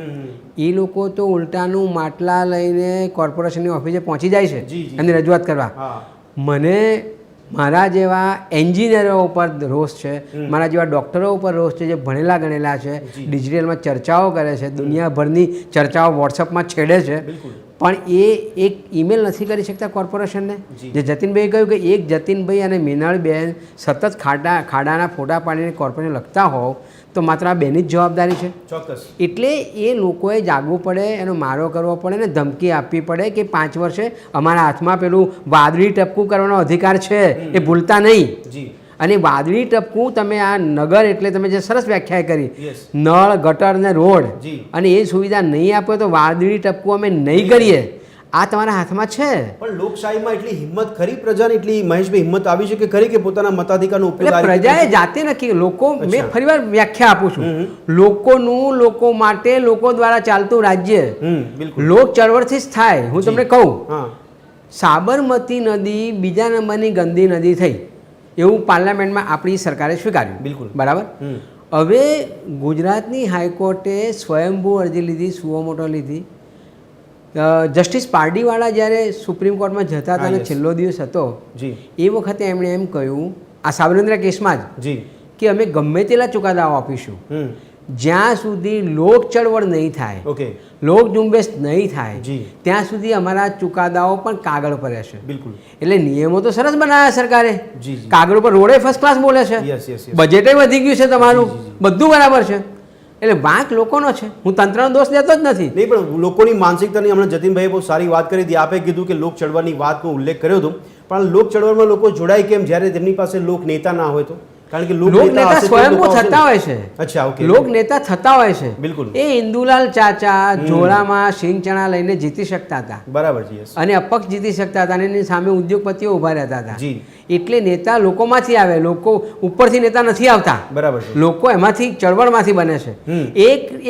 એ લોકો તો ઉલટાનું માટલા લઈને કોર્પોરેશનની ઓફિસે પહોંચી જાય છે જી, જી. એની રજૂઆત કરવા. હા. મને મારા જેવા એન્જિનિયરો ઉપર રોષ છે, મારા જેવા ડૉક્ટરો ઉપર રોષ છે, જે ભણેલા ગણેલા છે, જી. ડિજિટલમાં ચર્ચાઓ કરે છે, દુનિયાભરની ચર્ચાઓ વોટ્સઅપમાં છેડે છે, બિલકુલ. પણ એ એક ઈમેલ નથી કરી શકતા કોર્પોરેશનને. જી. જે જતીનભાઈએ કહ્યું કે એક જતીનભાઈ અને મીનાળબેન સતત ખાડાના ફોટા પાડીને કોર્પોરેશન લખતા હોવ તો માત્ર આ બેની જ જવાબદારી છે. ચોક્કસ. એટલે એ લોકોએ જાગવું પડે, એનો મારો કરવો પડે ને ધમકી આપવી પડે કે 5 વર્ષે અમારા હાથમાં પેલું વાદળી ટપકું કરવાનો અધિકાર છે, એ ભૂલતા નહીં. જી. અને વાદળી ટપકું તમે આ નગર એટલે તમે જે સરસ વ્યાખ્યા કરી, Yes. નળ ગટર ને રોડ, જી. અને એ સુવિધા નહીં આપો તો વાદળી ટપકું અમે નહીં કરીએ. આ તમારા હાથમાં છે. પણ લોકશાહીમાં એટલી હિંમત ખરી પ્રજાની, એટલી મહેશભાઈ હિંમત આવી છે કે ખરી કે પોતાના મતાધિકારનો ઉપયોગ એટલે આ રીતે પ્રજાએ જાતે નક્કી. લોકો, અચ્છા. મેં ફરીવાર વ્યાખ્યા આપું છું, લોકોનું, લોકો માટે, લોકો દ્વારા ચાલતું રાજ્ય બિલકુલ. લોક ચળવળથી જ થાય. હું જી. તમને કહું, હા. સાબરમતી નદી બીજા નંબરની ગંદી નદી થઈ એવું પાર્લામેન્ટમાં આપણી સરકારે સ્વીકાર્યું. બિલકુલ. બરાબર. હવે ગુજરાતની હાઈકોર્ટે સ્વયંભૂ અરજી લીધી, સુઓ મોટો લીધી. જસ્ટિસ પારડીવાળા જ્યારે સુપ્રીમ કોર્ટમાં જતા હતા હા, અને yes. છેલ્લો દિવસ હતો, જી. એ વખતે એમણે એમ કહ્યું, આ સાબરમતી કેસમાં જ, જી. કે અમે ગમે તેટલા ચુકાદાઓ આપીશું, હમ. જ્યાં સુધી લોક ચળવળ નહીં થાય, ઓકે. લોક ઝુંબેશ નહીં થાય, જી. ત્યાં સુધી અમારા ચુકાદાઓ પણ કાગળ પર રહેશે. બિલકુલ. એટલે નિયમો તો સરસ બનાવ્યા સરકારે, જી, જી. કાગળ પર રોડે ફર્સ્ટ ક્લાસ બોલે છે, Yes, yes, yes. બજેટે વધી ગયું છે તમારું, જી, જી, જી. બધું બરાબર છે. એટલે વાંક લોકોનો છે, હું તંત્રનો દોષ દેતો જ નથી. નહીં, પણ લોકોની માનસિકતાની હમણાં જતીનભાઈએ બહુ સારી વાત કરી હતી. આપે કીધું કે લોક ચળવળની વાતનો ઉલ્લેખ કર્યો હતો, પણ લોક ચળવળમાં લોકો જોડાય કેમ જ્યારે તેમની પાસે લોક નેતા ના હોય તો? કારણ કે લોક નેતા હશે તો સ્વયંભૂ લોકો આવશે ને. થતા હોય છે. અચ્છા, ઓકે. લોક નેતા થતા હોય છે. બિલકુલ. એ ઇન્દુલાલ ચાચા ઝોળામાં સિંગ ચણા લઈને જીતી શકતા હતા, બરાબર છે. yes. અને અપક્ષ જીતી શકતા હતા, અને એની સામે ઉદ્યોગપતિઓ ઊભા રહેતા હતા. જી. એટલે નેતા લોકોમાંથી આવે, લોકો ઉપરથી નેતા નથી આવતા. બરાબર છે. લોકો એમાંથી ચળવળમાંથી બને છે.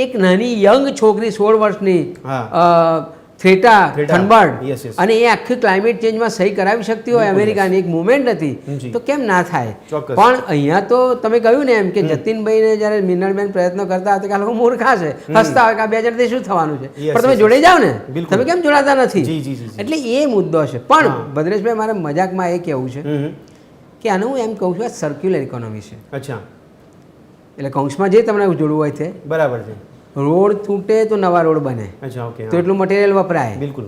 એક નાની યંગ છોકરી 16 વર્ષની હા. થ્રેટા થ્રેટા. થનબર્ડ, Yes, yes. અને એ આખી ક્લાઇમેટ ચેન્જમાં સહી કરાવી શકતી હોય, બિલકુલ, અમેરિકાની એક મુવમેન્ટ હતી, જી. તો કેમ ના થાય? ચોક્કસ. પણ અહીંયા તો તમે કહ્યું ને એમ કે જતીનભાઈને જ્યારે મીનળબેન પ્રયત્નો કરતા હતા કે આ લોકો મૂર્ખા છે, હસતા હોય કે આ 2 જણથી શું થવાનું છે, Yes, પણ તમે yes, જોડે જાઓ ને, બિલકુલ. તમે કેમ જોડાતા નથી? જી, જી, જી, જી. એટલે એ મુદ્દો છે. પણ હા. ભદ્રેશભાઈ, મારે મજાકમાં એ કહેવું છે હમ. કે આને હું એમ કહું છું, આ સર્ક્યુલર ઇકોનોમી છે. અચ્છા. એટલે કૌંસમાં જે તમને જોડવું હોય તે, બરાબર છે. રોડ તૂટે તો નવા રોડ બને, અચ્છા, ઓકે. તો એટલું મટીરિયલ વપરાય, બિલકુલ.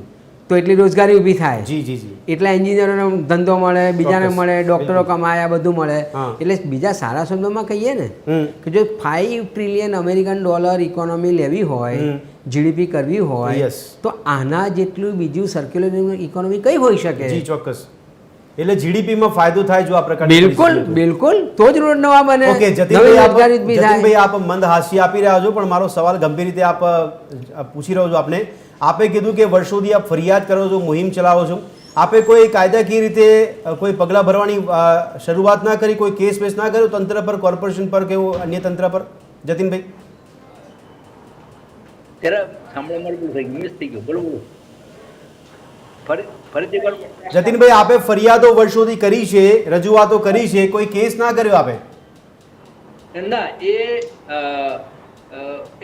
તો એટલી રોજગારી ઊભી થાય, જી, જી, જી. એટલા એન્જિનિયરોનો ધંધો મળે, બીજાને ચોક્કસ. મળે, ડૉક્ટરો બિલકુલ. કમાય, આ બધું મળે. હા. એટલે બીજા સારા શબ્દોમાં કહીએ ને હમ. કે જો $5 ટ્રિલિયન અમેરિકન ડોલર ઇકોનોમી લેવી હોય, જીડીપી કરવી હોય, Yes. તો આના જેટલું બીજું સર્ક્યુલર ઇકોનોમી કઈ હોઈ શકે? જી, ચોક્કસ. એટલે જીડીપીમાં ફાયદો થાય જો આ પ્રકારની બિલકુલ પરિસ્થિતિ હોય. બિલકુલ તો જ રોડ નવા બને, ઓકે નવી જતીનભાઈ રોજગારી ઊભી થાય. જતીનભાઈ આપ મંદ હાસ્ય આપી રહ્યા છો, પણ મારો સવાલ ગંભીર રીતે આપ પૂછી રહ્યો છો આપને. આપે કીધું કે વર્ષોથી આપ ફરિયાદ કરો છો, મુહિમ ચલાવો છો. આપે કોઈ કાયદાકીય રીતે કોઈ પગલાં ભરવાની શરૂઆત ના કરી, કોઈ કેસ વેસ ના કર્યો તંત્ર પર, કોર્પોરેશન પર કે અન્ય તંત્ર પર? જતીનભાઈ ત્યારે સાંભળવા મળતું થઈ ગયું, મિસ થઈ ગયું. બોલો બોલો, ફરીથી કરો. જતીનભાઈ આપે ફરિયાદો વર્ષોથી કરી છે, રજૂઆતો કરી છે, કોઈ કેસ ના કર્યો આપે? ના એ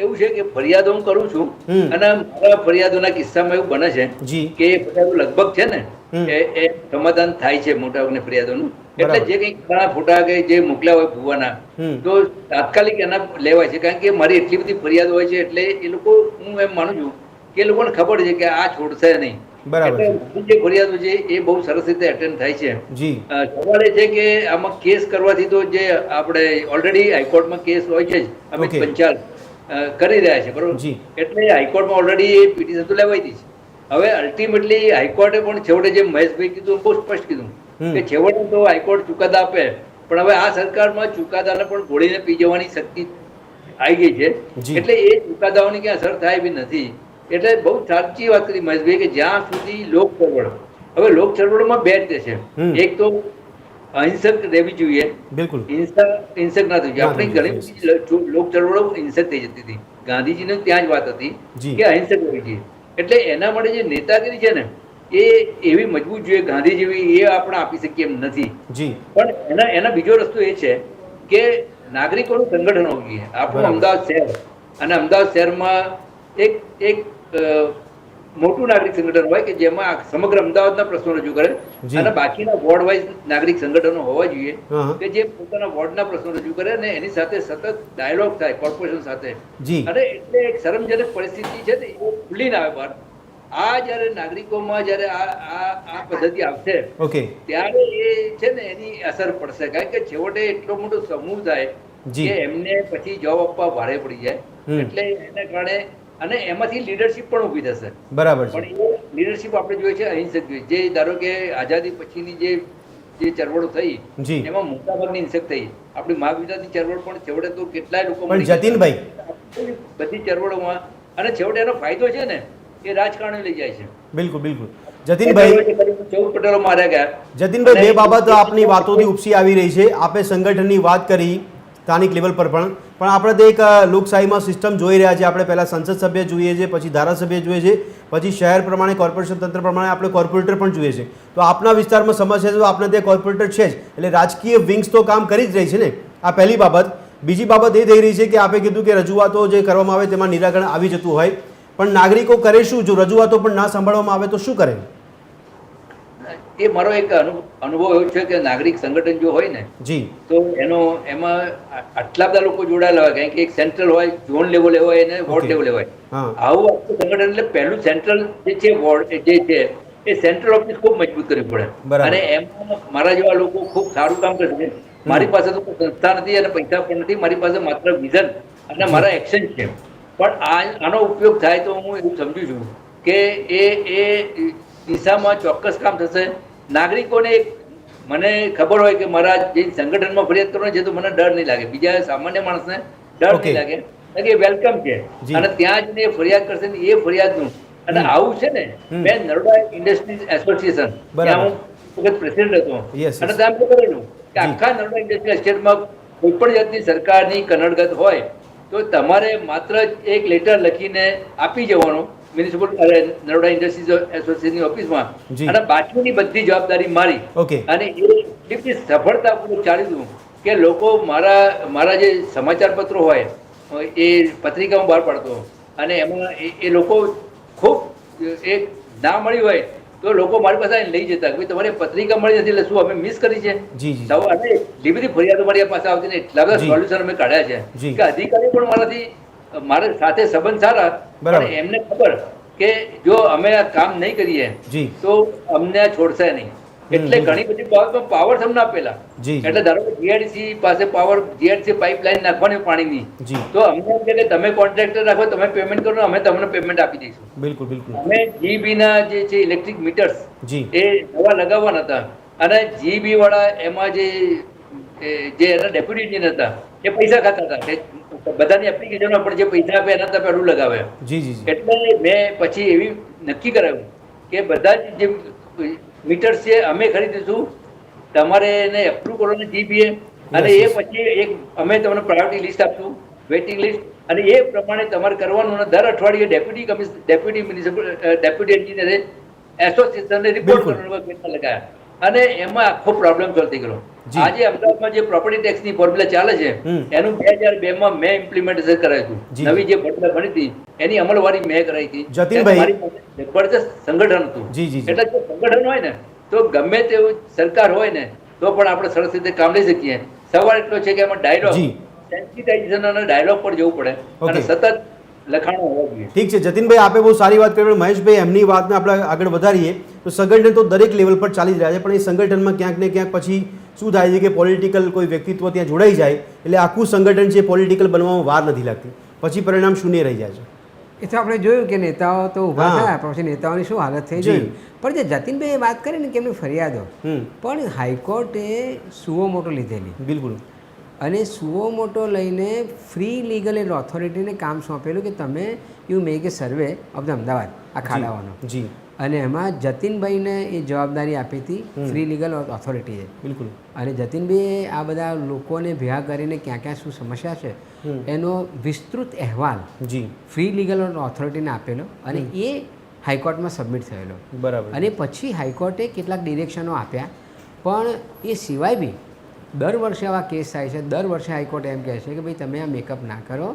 એવું છે કે ફરિયાદો હું કરું છું હમ. અને મારા ફરિયાદોના કિસ્સામાં એવું બને છે જી. કે એ ફરિયાદો લગભગ છે ને હમ. એ સમાધાન થાય છે મોટાભાગની ફરિયાદોનું. એટલે બરાબર. જે કંઈક ઘણા ફોટા કે જે મોકલ્યા હોય ભુવાના હમ. તો તાત્કાલિક એના લેવાય છે, કારણ કે મારી એટલી બધી ફરિયાદો હોય છે એટલે એ લોકો, હું એમ માનું છું કે એ લોકોને ખબર છે કે આ છોડશે નહીં. બરાબર છે. એટલે જે ફરિયાદો છે એ બહુ સરસ રીતે અટેન્ડ થાય છે. જી. સવાલ એ છે કે આમાં કેસ કરવાથી તો જે આપણે ઓલરેડી હાઈકોર્ટમાં કેસ હોય છે જ, અમે Okay. પંચાલ કરી રહ્યા છે બરોબર. જી. એટલે હાઈકોર્ટમાં ઓલરેડી એ પિટિશન તો લેવાઈ હતી છે. હવે અલ્ટિમેટલી હાઈકોર્ટે પણ છેવટે જે મહેશભાઈ કીધું બહુ સ્પષ્ટ કીધું કે છેવટે તો હાઈકોર્ટ ચુકાદા આપે, પણ હવે આ સરકારમાં ચુકાદાને પણ ઘોડીને પી જવાની શક્તિ આવી ગઈ છે. જી. એટલે એ ચુકાદાઓની ક્યાં અસર થાય એવી નથી. એટલે બહુ સાચી વાત કરી મહેશભાઈ કે જ્યાં સુધી લોક ચળવળ, હવે લોક ચળવળમાં બે રીતે છે. હમ. એક તો અહિંસક રહેવી જોઈએ, બિલકુલ. હિંસક ના થવી જોઈએ. આપણી ઘણી બધી લોક ચળવળો હિંસક થઈ જતી હતી. ગાંધીજીની ત્યાં જ વાત હતી જી. કે અહિંસક રહેવી જોઈએ. એટલે એના માટે જે નેતાગીરી છે ને એ એવી મજબૂત જોઈએ ગાંધી જેવી, એ આપણે આપી શકીએ એમ નથી. જી. પણ એના બીજો રસ્તો એ છે કે નાગરિકોનું સંગઠન હોવું જોઈએ. આપણું બરાબર. અમદાવાદ શહેર, અને અમદાવાદ શહેરમાં એક મોટું નાગરિક સંગઠન હોય કે જેમાં સમગ્ર અમદાવાદના પ્રશ્નો રજૂ કરે, જી. અને બાકીના વોર્ડ વાઇઝ નાગરિક સંગઠનો હોવા જોઈએ હા. કે જે પોતાના વોર્ડના પ્રશ્નો રજૂ કરે અને એની સાથે સતત ડાયલોગ થાય કોર્પોરેશન સાથે. જી. અને એટલે એક શરમજનક પરિસ્થિતિ છે ને એ ખુલ્લી ના આવે બહાર. આ જયારે નાગરિકોમાં જયારે આ પદ્ધતિ આવશે ઓકે. ત્યારે એ છે ને એની અસર પડશે, કારણ કે છેવટે એટલો મોટો સમૂહ થાય જી. કે એમને પછી જવાબ આપવા ભારે પડી જાય. હમ. એટલે એને કારણે અને એમાંથી લીડરશિપ પણ ઊભી થશે. બરાબર છે. પણ એ લીડરશિપ આપણે જોઈએ છે અહિંસક જોઈએ. જે ધારો કે આઝાદી પછીની જે ચળવળો થઈ જી. એમાં મોટાભાગની હિંસક થઈ. આપણી મા ગુજરાતની ચળવળ પણ છેવટે તો કેટલાય લોકો પણ મરી ગયા. જતીનભાઈ બધી ચળવળોમાં અને છેવટે એનો ફાયદો છે ને એ રાજકારણી લઈ જાય છે. બિલકુલ બિલકુલ. જતીનભાઈ 14 પટેલો માર્યા ગયા. જતીનભાઈ બે બાબત આપની વાતોથી ઉપસી આવી રહી છે. આપે સંગઠનની વાત કરી સ્થાનિક લેવલ પર પણ આપણે તો એક લોકશાહીમાં સિસ્ટમ જોઈ રહ્યા છીએ. આપણે પહેલાં સંસદ સભ્ય જોઈએ છે, પછી ધારાસભ્ય જોઈએ છે, પછી શહેર પ્રમાણે કોર્પોરેશન તંત્ર પ્રમાણે આપણે કોર્પોરેટર પણ જોઈએ છે. તો આપના વિસ્તારમાં સમસ્યા છે તો આપણે ત્યાં કોર્પોરેટર છે જ, એટલે રાજકીય વિંગ્સ તો કામ કરી જ રહી છે ને. આ પહેલી બાબત. બીજી બાબત એ થઈ રહી છે કે આપે કીધું કે રજૂઆતો જે કરવામાં આવે તેમાં નિરાકરણ આવી જતું હોય, પણ નાગરિકો કરે શું? જો રજૂઆતો પણ ના સાંભળવામાં આવે તો શું કરે? એ મારો એક અનુભવ એવો છે કે નાગરિક સંગઠન જો હોય ને જી. તો એમાં આટલા બધા લોકો જોડાયેલા હોય, કારણ કે એક સેન્ટ્રલ હોય, ઝોન લેવલે હોય અને વોર્ડ Okay. લેવલે હોય. હા. આવું આખું સંગઠન એટલે પહેલું સેન્ટ્રલ જે છે વોર્ડ જે છે એ સેન્ટ્રલ ઓફિસ ખૂબ મજબૂત કરવી પડે. બરાબર. અને એમાં મારા જેવા લોકો ખૂબ સારું કામ કરશે. મારી પાસે તો કોઈ સંસ્થા નથી અને પૈસા પણ નથી. મારી પાસે માત્ર વિઝન અને મારા એક્શન છે. પણ આનો ઉપયોગ થાય તો હું એવું સમજુ છું કે એ દિશામાં ચોક્કસ કામ થશે. નાગરિકોને મને ખબર હોય કે મારા જે સંગઠનમાં ફરિયાદ કરવાની છે તો મને ડર નહીં લાગે, બીજા સામાન્ય માણસને ડર Okay. નહીં લાગે, કારણ કે વેલકમ છે. જી. અને ત્યાં જઈને ફરિયાદ કરશે ને એ ફરિયાદનું અને આવું છે ને મેં નરોડા ઇન્ડસ્ટ્રીઝ એસોસિએશન બરાબર. ત્યાં હું વખત પ્રેસિડેન્ટ હતો Yes, અને yes. ત્યાં મેં કરેલું કે જી. આખા નરોડા ઇન્ડસ્ટ્રીયલ એસ્ટેટમાં કોઈ પણ જાતની સરકારની કનડગત હોય તો તમારે માત્ર એક લેટર લખીને આપી જવાનો મ્યુનિસિપલ નરોડા ઇન્ડસ્ટ્રીઝ એસોસિએશનની ઓફિસમાં, જી. અને બાકીની બધી જવાબદારી મારી. Okay. અને એ એટલી સફળતાપૂર્વક ચાલ્યું કે લોકો મારા જે સમાચાર પત્રો હોય એ પત્રિકા હું બહાર પાડતો અને એમાં એ લોકો ખૂબ એક ના મળી હોય તો લોકો મારી પાસે આવીને લઈ જતા કે ભાઈ તમારે પત્રિકા મળી નથી એટલે શું અમે મિસ કરી છે. જી, જી. તો અને એટલી બધી ફરિયાદો મારી પાસે આવતી ને એટલા બધા જી. સોલ્યુશન અમે કાઢ્યા છે જી. કે અધિકારી પણ મારા સાથે સંબંધ સારા, બરાબર. પણ એમને ખબર કે જો અમે આ કામ નહીં કરીએ જી. તો અમને આ છોડશે નહીં. એટલે ઘણી બધી બાબતમાં પાવર અમને આપેલા. જી. એટલે ધારો કે જીઆઈડીસી પાસે પાવર, જીઆઈડીસી પાઇપલાઇન નાખવાની પાણીની, જી. તો અમને એમ કહે કે તમે કોન્ટ્રાક્ટર રાખો, તમે પેમેન્ટ કરો, અમે તમને પેમેન્ટ આપી દઈશું. બિલકુલ બિલકુલ. અમે જીબી ના જે છે ઇલેક્ટ્રિક મીટર્સ જી. એ નવા લગાવવાના હતા, અને જીબી વાળા એમાં જે એના ડેપ્યુટી એન્જિનિયર હતા એ પૈસા ખાતા હતા. બધાની એપ્લિકેશનો પણ જે પૈસા આપે એના પેલું લગાવે. જી જી જી. એટલે મેં પછી એવી નક્કી કરાવ્યું કે બધા જ જે મીટર્સ છે અમે ખરીદીશું, તમારે એને એપ્રુવ કરવાનું જીબીએ, અને એ પછી એક અમે તમને પ્રાયોરિટી લિસ્ટ આપશું, વેઇટિંગ લિસ્ટ, અને એ પ્રમાણે તમારે કરવાનું. અને દર અઠવાડિયે ડેપ્યુટી એન્જિનિયરે એસોસિએશનને રિપોર્ટ કરવાનો લગાયા, અને એમાં આખો પ્રોબ્લેમ સોલ્વ થઈ ગયો. આજે અમદાવાદમાં જે પ્રોપર્ટી ટેક્સ ની ફોર્મ્યુલા ચાલે છે એનું 2002 માં મેં ઇમ્પ્લિમેન્ટેશન કરાવ્યું હતું. નવી જે ફોર્મ્યુલા બની હતી એની અમલવારી મેં કરાવી હતી. જતીનભાઈ, જબરદસ્ત સંગઠન હતું. એટલે જો સંગઠન હોય ને તો ગમે તેવું સરકાર હોય ને તો પણ આપણે સરસ રીતે કામ લઈ શકીએ. સવાલ એટલો છે કે એમાં ડાયલોગ, સેન્સિટાઇઝેશન અને ડાયલોગ પર જવું પડે અને સતત લખાણો હોવા જોઈએ. ઠીક છે જતીનભાઈ, આપે બહુ સારી વાત કરી. મહેશભાઈ, એમની વાતને આપણે આગળ વધારીએ તો સંગઠન તો દરેક લેવલ પર ચાલી જ રહ્યા છે, પણ એ સંગઠનમાં ક્યાંક ને ક્યાંક પછી શું થાય છે કે પોલિટિકલ કોઈ વ્યક્તિત્વ ત્યાં જોડાઈ જાય એટલે આખું સંગઠન છે પોલિટિકલ બનવામાં વાર નથી લાગતી, પછી પરિણામ શૂન્ય રહી જાય છે. એ તો આપણે જોયું કે નેતાઓ તો ઊભા થયા, પછી નેતાઓની શું હાલત થઈ જોયું. પણ જે જતીનભાઈએ વાત કરી ને કે એમની ફરિયાદો, પણ હાઈકોર્ટે સુઓ મોટો લીધેલી. બિલકુલ. અને સુઓ મોટો લઈને ફ્રી લીગલ એડ ઓથોરિટીને કામ સોંપેલું કે તમે you make A survey of the Ahmedabad, આ ખાડાઓનો. જી. અને એમાં જતીનભાઈને એ જવાબદારી આપી હતી ફ્રી લીગલ ઓથોરિટીએ. બિલકુલ. અને જતીનભાઈએ આ બધા લોકોને ભેગા કરીને ક્યાં ક્યાં શું સમસ્યા છે એનો વિસ્તૃત અહેવાલ જી ફ્રી લીગલ ઓથોરિટીને આપેલો અને એ હાઈકોર્ટમાં સબમિટ થયેલો. બરાબર. અને પછી હાઈકોર્ટે કેટલાક ડિરેક્શનો આપ્યા, પણ એ સિવાય બી દર વર્ષે આવા કેસ થાય છે. દર વર્ષે હાઈકોર્ટ એમ કહે છે કે ભાઈ તમે આ મેકઅપ ના કરો,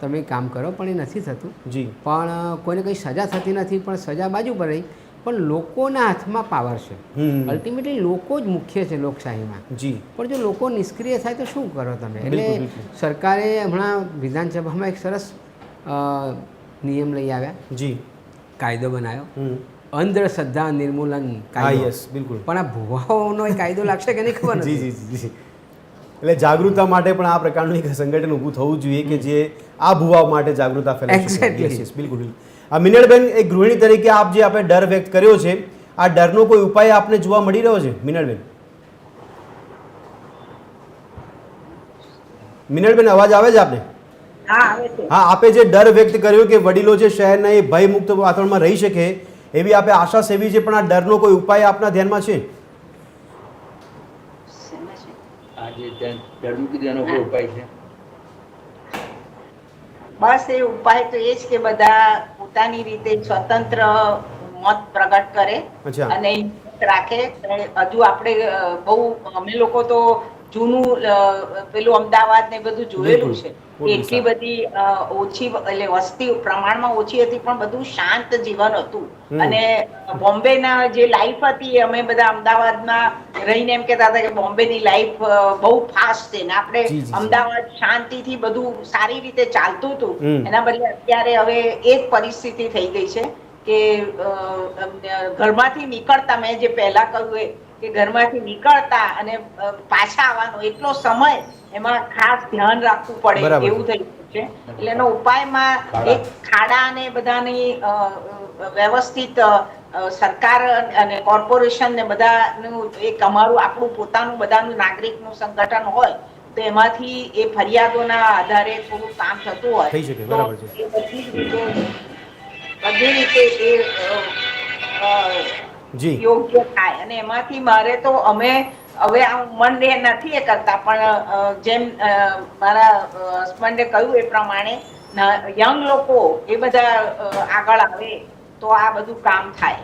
તમે કામ કરો, પણ એ નથી થતું. જી. પણ કોઈને કંઈ સજા થતી નથી, પણ સજા બાજુ પર રહી. પણ લોકોના હાથમાં પાવર છે, અલ્ટિમેટલી લોકો જ મુખ્ય છે લોકશાહીમાં. જી. પણ જો લોકો નિષ્ક્રિય થાય તો શું કરો તમે? એટલે સરકારે હમણાં વિધાનસભામાં એક સરસ નિયમ લઈ આવ્યા. જી. કાયદો બનાવ્યો, અંધશ્રદ્ધા નિર્મૂલન કાયદો. બિલકુલ. પણ આ ભુવાઓનો એ કાયદો લાગશે કે નહીં ખબર નથી. જી જી જી. એટલે જાગૃતતા માટે પણ આ પ્રકારનું એક સંગઠન ઊભું થવું જોઈએ કે જે આ ભુવાઓ માટે જાગૃતતા ફેલાવે. બિલકુલ બિલકુલ. મિનળબેન, એક ગૃહિણી તરીકે આપ જે આપણે ડર વ્યક્ત કર્યો છે, આ ડરનો કોઈ ઉપાય આપને જોવા મળી રહ્યો છે મિનળબેન? મિનળબેન, અવાજ આવે છે આપને? હા, આપે જે ડર વ્યક્ત કર્યો કે વડીલો જે શહેરના એ ભયમુક્ત વાતાવરણમાં રહી શકે એવી આપે આશા સેવી છે, પણ આ ડરનો કોઈ ઉપાય આપના ધ્યાનમાં છે? બસ એ ઉપાય તો એ જ કે બધા પોતાની રીતે સ્વતંત્ર મત પ્રગટ કરે અને રાખે. હજુ આપણે બહુ અમે લોકો તો જૂનું પેલું અમદાવાદ ને બધું જોયેલું છે. એટલી બધી ઓછી એટલે વસ્તી પ્રમાણમાં ઓછી હતી પણ બધું શાંત જીવન હતું. અને બોમ્બેના જે લાઈફ હતી અમે બધા અમદાવાદમાં રહીને એમ કહેતા હતા કે બોમ્બેની લાઈફ બહુ ફાસ્ટ છે ને આપણે અમદાવાદ શાંતિથી બધું સારી રીતે ચાલતું હતું. એના બદલે અત્યારે હવે એ જ પરિસ્થિતિ થઈ ગઈ છે કે ઘરમાંથી નીકળતા, મેં જે પહેલા કહ્યું કે ઘરમાંથી નીકળતા અને પાછા આવવાનો એટલો સમય એમાં ખાસ ધ્યાન રાખવું પડે એવું થઈ ગયું છે. એટલે એનો ઉપાયમાં એક ખાડા અને બધાની વ્યવસ્થિત સરકાર અને કોર્પોરેશન ને બધાનું એક અમારું આપણું પોતાનું બધાનું નાગરિકનું સંગઠન હોય તો એમાંથી એ ફરિયાદોના આધારે થોડું કામ થતું હોય થઈ શકે. બરાબર છે. બધી રીતે એ યોગ્ય થાય. અને એમાંથી મારે તો અમે હવે આ ઉંમરને નથી એ કરતા, પણ જેમ મારા હસબન્ડે કહ્યું એ પ્રમાણે યંગ લોકો એ બધા આગળ આવે તો આ બધું કામ થાય.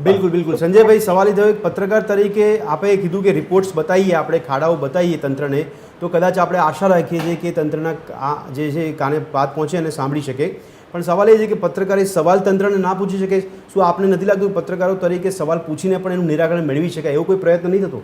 બિલકુલ બિલકુલ. સંજયભાઈ, સવાલ એ થયો એક પત્રકાર તરીકે આપે કીધું કે રિપોર્ટ્સ બતાવીએ, આપણે ખાડાઓ બતાવીએ તંત્રને, તો કદાચ આપણે આશા રાખીએ છીએ કે તંત્રના આ જે છે કાને વાત પહોંચે અને સાંભળી શકે. પણ સવાલ એ છે કે પત્રકારે સવાલ તંત્રને ના પૂછી શકે. શું આપને નથી લાગતું પત્રકારો તરીકે સવાલ પૂછીને પણ એનું નિરાકરણ મેળવી શકાય એવો કોઈ પ્રયત્ન નહીં થતો?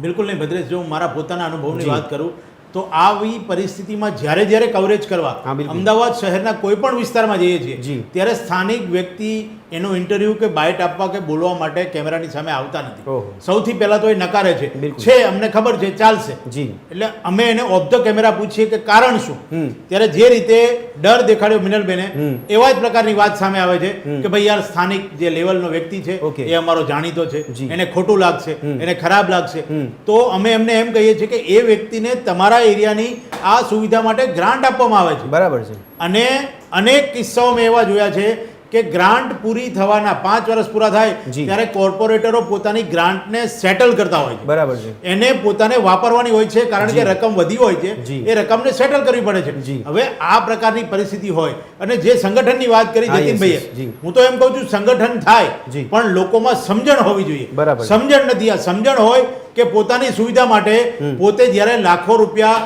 બિલકુલ નહીં ભદ્રેશ. જો હું મારા પોતાના અનુભવની વાત કરું તો આવી પરિસ્થિતિમાં જ્યારે કવરેજ કરવા અમદાવાદ શહેરના કોઈ પણ વિસ્તારમાં જઈએ છીએ ત્યારે સ્થાનિક વ્યક્તિ એનો ઇન્ટરવ્યુ કે બાઇટ આપવા કે બોલવા માટે કેમેરાની સામે આવતા નથી. ઓહો. સૌથી પહેલા તો એ નકારે છે. બિલકુલ. છે અમને ખબર છે, ચાલશે. જી. એટલે અમે એને ઓફ ધ કેમેરા પૂછીએ કે કારણ શું. હમ. ત્યારે જે રીતે ડર દેખાડ્યો મિનલબેને, હમ. એવા જ પ્રકારની વાત સામે આવે છે હમ. કે ભાઈ યાર સ્થાનિક જે લેવલનો વ્યક્તિ છે Okay. એ અમારો જાણીતો છે, જી. એને ખોટું લાગશે, હમ. એને ખરાબ લાગશે. હમ. તો અમે એમને એમ કહીએ છીએ કે એ વ્યક્તિને તમારા એરિયાની આ સુવિધા માટે ગ્રાન્ટ આપવામાં આવે છે. બરાબર છે. અને અનેક કિસ્સાઓ મેં એવા જોયા છે કે ગ્રાન્ટ પૂરી થવાના 5 વર્ષ પૂરા થાય જી. ત્યારે કોર્પોરેટરો પોતાની ગ્રાન્ટને સેટલ કરતા હોય છે. બરાબર છે. એને પોતાને વાપરવાની હોય છે, કારણ કે જી. રકમ વધી હોય છે, જી. એ રકમને સેટલ કરવી પડે છે. જી. હવે આ પ્રકારની પરિસ્થિતિ હોય અને જે સંગઠનની વાત કરી હા, yes, જતીનભાઈએ, yes, જી. હું તો એમ કહું છું સંગઠન થાય જી. પણ લોકોમાં સમજણ હોવી જોઈએ. બરાબર. સમજણ નથી. આ સમજણ હોય કે પોતાની સુવિધા માટે હમ. પોતે જ્યારે લાખો રૂપિયા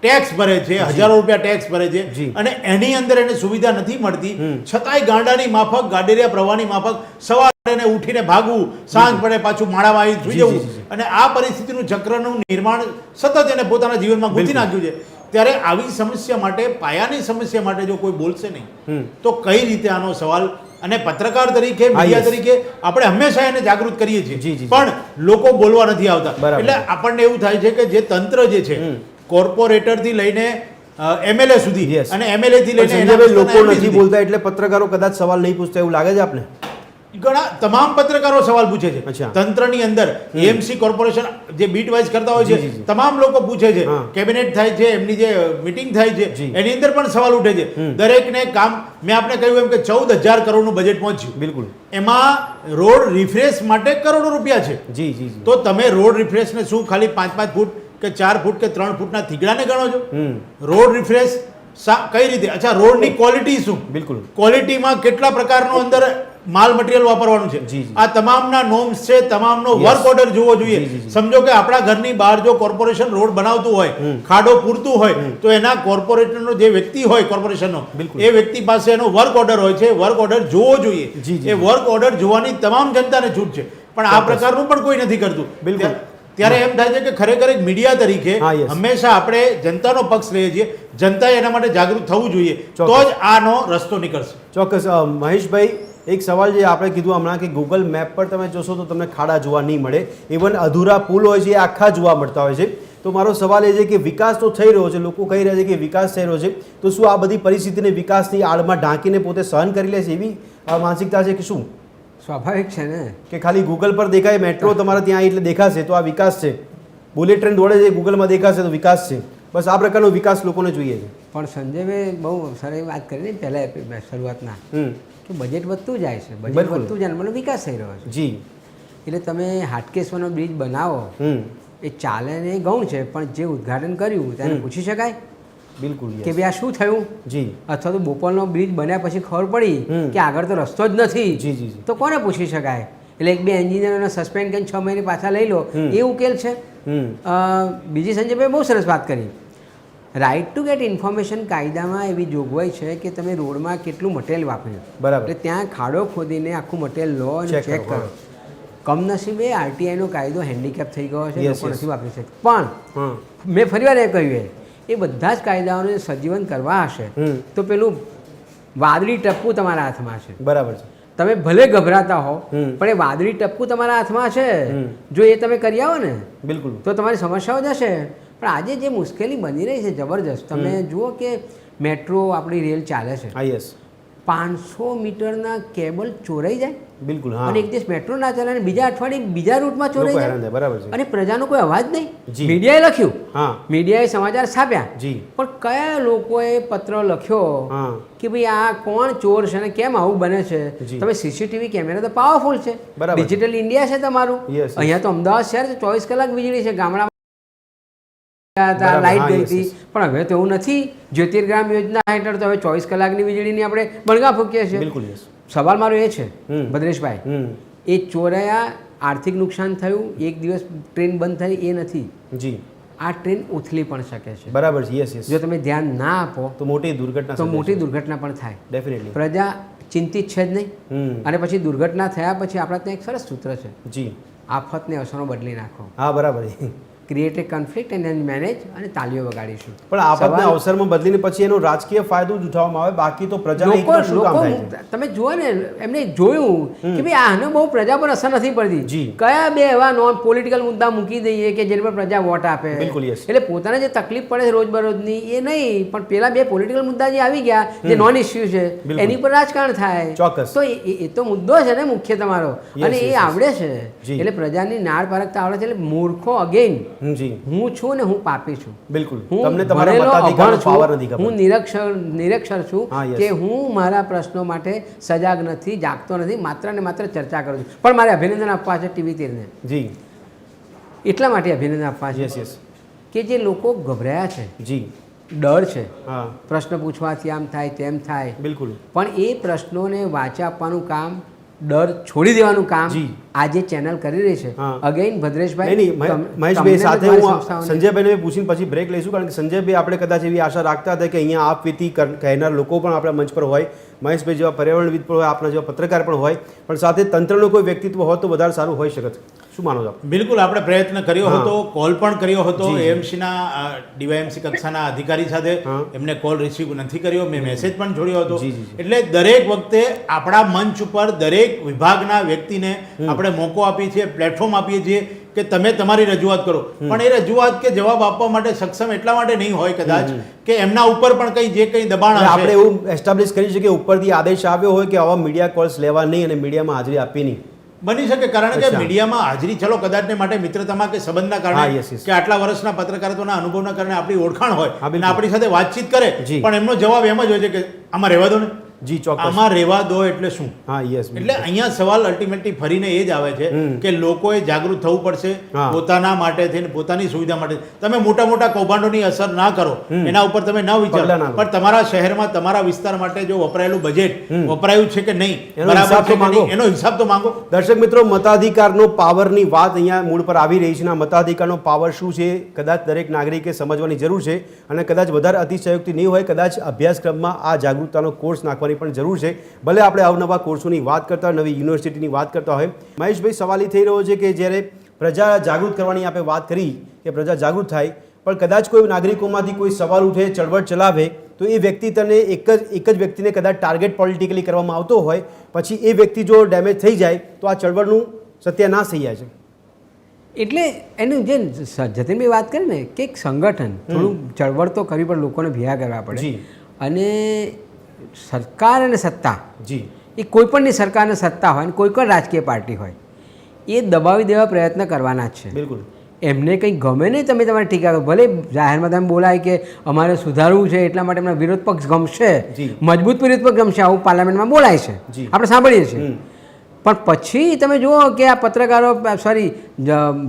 ટેક્સ ભરે છે, હજારો રૂપિયા ટેક્સ ભરે છે જી. અને એની અંદર એને સુવિધા નથી મળતી, હમ. છતાંય ગાંડાની માફક, ગાડેરિયા પ્રવાહની માફક સવારે એને ઉઠીને ભાગવું, સાંજ પડે પાછું માળામાં આવી સુઈ જી, જી, જવું, જી. અને આ પરિસ્થિતિનું ચક્રનું નિર્માણ સતત એને પોતાના જીવનમાં ગૂંથી બિલકુલ. નાખ્યું છે. ત્યારે આવી સમસ્યા માટે, પાયાની સમસ્યા માટે જો કોઈ બોલશે નહીં હમ. તો કઈ રીતે આનો સવાલ, અને પત્રકાર તરીકે, હા, મીડિયા yes. તરીકે આપણે હંમેશા એને જાગૃત કરીએ જી, છીએ, જી. પણ લોકો બોલવા નથી આવતા. બરાબર. એટલે આપણને એવું થાય છે કે જે તંત્ર જે છે, હમ. કોર્પોરેટર થી લઈને એમએલએ સુધી, Yes. અને એમએલએ થી પણ લઈને સંજયભાઈ, એના લોકો MP નથી સુધી, બોલતા એટલે પત્રકારો કદાચ સવાલ નહીં પૂછતા એવું લાગે છે આપને? ઘણા તમામ પત્રકારો સવાલ પૂછે છે. અચ્છા. તંત્રની અંદર એએમસી કોર્પોરેશન જે બીટ વાઇઝ કરતા હોય જી, છે, જી, જી. તમામ લોકો પૂછે છે. હા. કેબિનેટ થાય છે, એમની જે મીટિંગ થાય છે, જી. એની અંદર પણ સવાલ ઉઠે છે. હમ. દરેકને કામ, મેં આપને કહ્યું એમ કે 14,000 કરોડનું બજેટ પહોંચ્યું. બિલકુલ. એમાં રોડ રિફ્રેશ માટે કરોડો રૂપિયા છે. જી જી જી. તો તમે રોડ રિફ્રેશને શું ખાલી 5-5 ફૂટ કે 4 ફૂટ કે 3 ફૂટના થીગડાને ગણો છો? હમ. રોડ રિફ્રેશ કઈ રીતે? અચ્છા, રોડની ક્વોલિટી શું? બિલકુલ. ક્વોલિટીમાં કેટલા પ્રકારનું અંદર માલ મટીરિયલ વાપરવાનું છે? જી, જી. આ તમામના નોર્મ્સ છે, તમામનો Yes. વર્ક ઓર્ડર જોવો જોઈએ. જી, જી, જી. સમજો કે આપણા ઘરની બહાર જો કોર્પોરેશન રોડ બનાવતું હોય, હમ. ખાડો પૂરતું હોય, તો એના કોર્પોરેટરનો જે વ્યક્તિ હોય કોર્પોરેશનનો, બિલકુલ. એ વ્યક્તિ પાસે એનો વર્ક ઓર્ડર હોય છે, વર્ક ઓર્ડર જોવો જોઈએ. જી, જી, એ વર્ક ઓર્ડર જોવાની તમામ જનતાને છૂટ છે, પણ આ ચોક્કસ. પ્રકારનું પણ કોઈ નથી કરતું. બિલકુલ. ત્યારે એમ થાય છે કે ખરેખર એક મીડિયા તરીકે હા, yes. હંમેશા આપણે જનતાનો પક્ષ લઈએ છીએ. જનતાએ એના માટે જાગૃત થવું જોઈએ, તો ચોક્કસ. જ આનો રસ્તો નીકળશે. ચોક્કસ. મહેશભાઈ, એક સવાલ જે આપણે કીધું હમણાં કે ગૂગલ મેપ પર તમે જોશો તો તમને ખાડા જોવા નહીં મળે, ઇવન અધૂરા પુલ હોય છે એ આખા જોવા મળતા હોય છે. તો મારો સવાલ એ છે કે વિકાસ તો થઈ રહ્યો છે, લોકો કહી રહ્યા છે કે વિકાસ થઈ રહ્યો છે, તો શું આ બધી પરિસ્થિતિને વિકાસની આડમાં ઢાંકીને પોતે સહન કરી લે છે એવી માનસિકતા છે કે શું? સ્વાભાવિક છે ને. કે ખાલી ગૂગલ પર દેખાય મેટ્રો તમારે ત્યાં આવી એટલે દેખાશે તો આ વિકાસ છે, બુલેટ ટ્રેન દોડે છે ગૂગલમાં દેખાશે તો વિકાસ છે, બસ આ પ્રકારનો વિકાસ લોકોને જોઈએ છે. પણ સંજયભાઈ બહુ સરસ વાત કરી ને પહેલાં શરૂઆતના, હમ. કે બજેટ વધતું જાય છે, બજેટ બિલકુલ. વધતું જાય મતલબ વિકાસ થઈ રહ્યો છે. જી. એટલે તમે હાટકેશ્વરનો બ્રિજ બનાવો, હમ. એ ચાલે ને એ ગૌણ છે, પણ જે ઉદ્ઘાટન કર્યું તેને હમ. પૂછી શકાય બિલકુલ. કે yes. ભાઈ આ શું થયું? જી. અથવા તો બોપલનો બ્રિજ બન્યા પછી ખબર પડી હમ. કે આગળ તો રસ્તો જ નથી, જી, જી, જી. તો કોને પૂછી શકાય? એટલે એક બે એન્જિનિયરોને સસ્પેન્ડ કરીને 6 મહિને પાછા લઈ લો, હમ. એ ઉકેલ છે. હમ. બીજી સંજયભાઈ બહુ સરસ વાત કરી. રાઇટ ટુ ગેટ ઇન્ફોર્મેશન કાયદામાં એવી જોગવાઈ છે કે તમે રોડમાં કેટલું મટીરિયલ વાપર્યું, બરાબર. એટલે ત્યાં ખાડો ખોદીને આખું મટીરિયલ લો અને Check ચેક કરો, કરો. કમનસીબે આરટીઆઈનો કાયદો હેન્ડીકેપ થઈ ગયો છે, Yes, લોકો yes. નથી વાપરી શકતા. પણ હા. મેં ફરીવાર એ કહ્યું એ બધા જ કાયદાઓને સજીવન કરવા હશે હમ. તો પેલું વાદળી ટપ્પુ તમારા હાથમાં છે. બરાબર છે. તમે ભલે ગભરાતા હો, હમ. પણ એ વાદળી ટપ્પુ તમારા હાથમાં છે. હમ. જો એ તમે કરી આવો ને બિલકુલ. તો તમારી સમસ્યાઓ જશે. પણ આજે જે મુશ્કેલી બની રહી છે જબરજસ્ત, તમે જુઓ કે મેટ્રો આપણી રેલ ચાલે છે, હા, યસ. 500 મીટરના કેબલ ચોરાઈ જાય, બિલકુલ. હા. અને એક દિવસ મેટ્રો ના ચાલે અને બીજા અઠવાડિયે બીજા રૂટમાં ચોરાઈ લોકો હેરાન જાય, થાય. બરાબર છે. અને પ્રજાનો કોઈ અવાજ નહીં. જી. મીડિયાએ લખ્યું, હા. મીડિયાએ સમાચાર છાપ્યા, જી. પણ કયા લોકોએ પત્ર લખ્યો હા. કે ભાઈ આ કોણ ચોર છે અને કેમ આવું બને છે? જી. તમે સીસીટીવી કેમેરા તો પાવરફુલ છે, બરાબર. ડિજિટલ ઇન્ડિયા છે તમારું. Yes, yes. અહીંયા તો અમદાવાદ શહેર છે, 24 કલાક વીજળી છે, ગામડામાં બરાબર. લાઇટ હા, ગઈ yes, હતી, yes. પણ હવે તો એવું નથી. જ્યોતિર્ગ્રામ યોજના હેઠળ તો હવે 24 કલાકની વીજળીની આપણે બણગા ફૂકીએ છીએ. બિલકુલ. યસ. સવાલ મારો એ છે હમ. ભદ્રેશભાઈ, હમ. એ ચોરાયા, આર્થિક નુકસાન થયું, એક દિવસ ટ્રેન બંધ થઈ, એ નથી. જી. આ ટ્રેન ઉથલી પણ શકે છે. બરાબર છે. Yes, yes. જો તમે ધ્યાન ના આપો તો મોટી દુર્ઘટના તો મોટી દુર્ઘટના પણ થાય. ડેફિનેટલી. પ્રજા ચિંતિત છે જ નહીં. હમ. અને પછી દુર્ઘટના થયા પછી આપણા ત્યાં એક સરસ સૂત્ર છે, જી. આફતને અસરો બદલી નાખો. હા, બરાબર. Create a conflict and manage અને તાલીઓ વગાડીશું. પણ આફતને સવાલ- અવસરમાં બદલીને પછી એનો રાજકીય ફાયદો જ ઉઠાવવામાં આવે, બાકી તો પ્રજાના હિતમાં શું કામ થાય છે? તમે જુઓ ને એમને જોયું કે ભાઈ આનો બહુ પ્રજા પર અસર નથી પડતી. જી. કયા બે એવા નોન પોલિટિકલ મુદ્દા મૂકી દઈએ કે જેની પર પ્રજા વોટ આપે. બિલકુલ, yes. એટલે પોતાને જે તકલીફ પડે છે રોજબરોજની એ નહીં, પણ પેલા બે પોલિટિકલ મુદ્દા જે આવી ગયા જે નોન ઇસ્યુ છે બિલકુલ. એની પર રાજકારણ થાય. ચોક્કસ. તો એ તો મુદ્દો છે ને મુખ્ય તમારો, Yes, અને yes, એ yes. આવડે છે. જી. એટલે પ્રજાની નાળ પારખતા આવડે છે. એટલે મૂર્ખો અગેન જી હું છું ને હું પાપી છું. બિલકુલ. હું તમને તમારા ભણેલો મતાધિકારનો અભણ છું, power નથી ખબર. હું નિરક્ષર છું હા, yes. કે હું મારા પ્રશ્નો માટે સજાગ નથી, જાગતો નથી, માત્ર ને માત્ર ચર્ચા કરું છું. પણ મારે અભિનંદન આપવા છે ટીવી 13 ને. જી એટલા માટે અભિનંદન આપવા છે યસ યસ કે જે લોકો ગભરાયા છે, જી ડર છે, હા પ્રશ્ન પૂછવાથી આમ થાય તેમ થાય, બિલકુલ. પણ એ પ્રશ્નોને વાચા આપવાનું કામ, ડર છોડી દેવાનું કામ જી. આજે ચેનલ કરી રહી છે. હા. અગેન ભદ્રેશભાઈ, નહીં નહીં મહેશભાઈ સાથે હું સંજયભાઈને પૂછીને પછી બ્રેક લઈશું, કારણ કે સંજયભાઈ આપણે કદાચ એવી આશા રાખતા હતા કે અહીંયા આપવીતી કહેનાર લોકો પણ આપણા મંચ પર હોય, મહેશભાઈ જેવા પર્યાવરણવિદ પણ હોય, આપણા જેવા પત્રકાર પણ હોય, પણ સાથે તંત્રનું કોઈ વ્યક્તિત્વ હોય તો વધારે સારું હોઈ શકે. શું માનો છો આપ? બિલકુલ આપણે પ્રયત્ન કર્યો હા. હતો, કોલ પણ કર્યો હતો જી, જી. એએમસીના ડીવાયએમસી કક્ષાના અધિકારી સાથે. હા. એમને કોલ રિસીવ નથી કર્યો, મેં મેસેજ પણ જોડ્યો હતો. જી, જી, જી. એટલે દરેક વખતે આપણા મંચ ઉપર દરેક વિભાગના વ્યક્તિને આપણે મોકો આપીએ છીએ, પ્લેટફોર્મ આપીએ છીએ કે તમે તમારી રજૂઆત કરો. પણ એ રજૂઆત કે જવાબ આપવા માટે સક્ષમ એટલા માટે નહીં હોય કદાચ કે એમના ઉપર પણ કંઈ જે કંઈ દબાણ એટલે આપણે હશે. એવું એસ્ટાબ્લિશ કરી શકીએ કે ઉપરથી આદેશ આવ્યો હોય કે આવા મીડિયા કોલ્સ લેવા નહીં અને મીડિયામાં હાજરી આપવી નહીં. બની શકે, કારણ કે અચ્છા. મીડિયામાં હાજરી ચલો કદાચને માટે મિત્રતામાં કે સંબંધના હા, કારણે yes, yes. કે આટલા વર્ષના પત્રકારત્વના અનુભવના કારણે આપણી ઓળખાણ હોય હા, અને બિલકુલ. આપણી સાથે વાતચીત કરે, જી. પણ એમનો જવાબ એમ જ હોય છે કે આમાં રહેવા દો ને. જી ચોક્કસ. આમાં રહેવા દો એટલે શું? હા યસ એટલે અહીંયા સવાલ અલ્ટિમેટલી ફરીને એ જ આવે છે કે લોકોએ જાગૃત થવું પડશે હા. પોતાના માટે થઈને, પોતાની સુવિધા માટે. તમે મોટા મોટા કૌભાંડોની અસર ના કરો, એના ઉપર તમે ન પગલાં વિચારો, ના લો. પણ તમારા શહેરમાં તમારા વિસ્તાર માટે જો વપરાયેલું બજેટ વપરાયું છે કે નહીં, એનો બરાબર હિસાબ છે તો કે નહીં, માંગો. એનો હિસાબ તો માંગો. દર્શક મિત્રો, મતાધિકારનો પાવરની વાત અહીંયા મૂળ પર આવી રહી છે. આ મતાધિકારનો પાવર શું છે કદાચ દરેક નાગરિકે સમજવાની જરૂર છે, અને કદાચ વધારે અતિશયોક્તિ નહીં હોય, કદાચ અભ્યાસક્રમમાં આ જાગૃતતાનો કોર્સ નાખવાની પણ જરૂર છે. ભલે આપણે અવનવા કોર્સોની વાત કરતા હોય, નવી યુનિવર્સિટીની વાત કરતા હોય. મહેશભાઈ, સવાલ એ થઈ રહ્યો છે કે જ્યારે પ્રજા જાગૃત કરવાની આપણે વાત કરી કે પ્રજા જાગૃત થાય, પણ કદાચ કોઈ નાગરિકોમાંથી કોઈ સવાલ ઉઠે, ચળવળ ચલાવે, તો એ વ્યક્તિ તને એક જ વ્યક્તિને કદાચ ટાર્ગેટ પોલિટિકલી કરવામાં આવતો હોય, પછી એ વ્યક્તિ જો ડેમેજ થઈ જાય તો આ ચળવળનું સત્યાનાશ થઈ જાય છે. એટલે એનું જે જતીનભાઈ વાત કરી ને કે એક સંગઠન થોડું ચળવળ તો કરવી પડે, લોકોને ભેગા કરવા પડે. જી. અને સરકાર અને સત્તા, જી એ કોઈ પણની સરકાર અને સત્તા હોય અને કોઈ પણ રાજકીય પાર્ટી હોય, એ દબાવી દેવા પ્રયત્ન કરવાના જ છે. બિલકુલ. એમને કંઈ ગમે નહીં તમે તમારી ટીકા કરો, ભલે જાહેરમાં તમે બોલાય કે અમારે સુધારવું છે એટલા માટે એમના વિરોધ પક્ષ ગમશે, જી. મજબૂત વિરોધ પક્ષ ગમશે, આવું પાર્લામેન્ટમાં બોલાય છે, જી. આપણે સાંભળીએ છીએ. પણ પછી તમે જુઓ કે આ પત્રકારો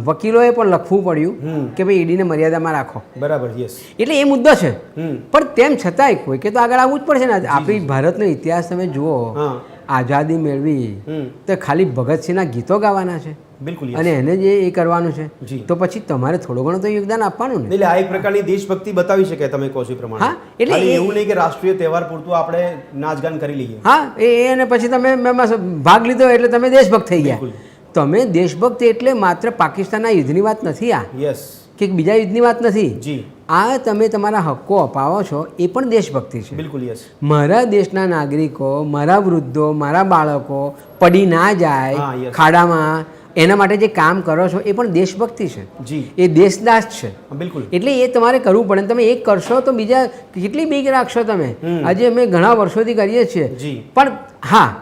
વકીલોએ પણ લખવું પડ્યું કે ભાઈ ઈડીને મર્યાદામાં રાખો. બરાબર. યસ. એટલે એ મુદ્દો છે. હમ. પણ તેમ છતાંય કોઈ કે તો આગળ આવવું જ પડશે ને. આપણી ભારતનો ઇતિહાસ તમે જુઓ, હા. આઝાદી મેળવી તો ખાલી ભગતસિંહના ગીતો ગાવાના છે બિલકુલ. yes. અને એને જે એ કરવાનું છે, જી. તો પછી તમારે થોડું ઘણું તો યોગદાન આપવાનું ને. એટલે આ એક પ્રકારની દેશભક્તિ બતાવી શકે તમે કહો છો એ પ્રમાણે. હા, એટલે ખાલી એ- એવું નહીં કે રાષ્ટ્રીય તહેવાર પૂરતું આપણે નાચગાન કરી લઈએ. હા, અને પછી તમે એમાં ભાગ લીધો એટલે તમે દેશભક્ત થઈ ગયા. બિલકુલ. તમે દેશભક્ત એટલે માત્ર પાકિસ્તાનના યુદ્ધની વાત નથી, આ યસ. કે બીજા યુદ્ધની વાત નથી. જી આ તમે તમારા હક્કો અપાવો છો એ પણ દેશભક્તિ છે. બિલકુલ. યસ. મારા દેશના નાગરિકો, મારા વૃદ્ધો, મારા બાળકો પડી ના હા, જાય yes. ખાડામાં, એના માટે જે કામ કરો છો એ પણ દેશભક્તિ છે, જી એ દેશદાસ છે. બિલકુલ. એટલે એ તમારે કરવું પડે. તમે એક કરશો તો બીજા કેટલી બીક રાખશો તમે. આજે અમે ઘણા વર્ષોથી કરીએ છીએ, જી. પણ હા,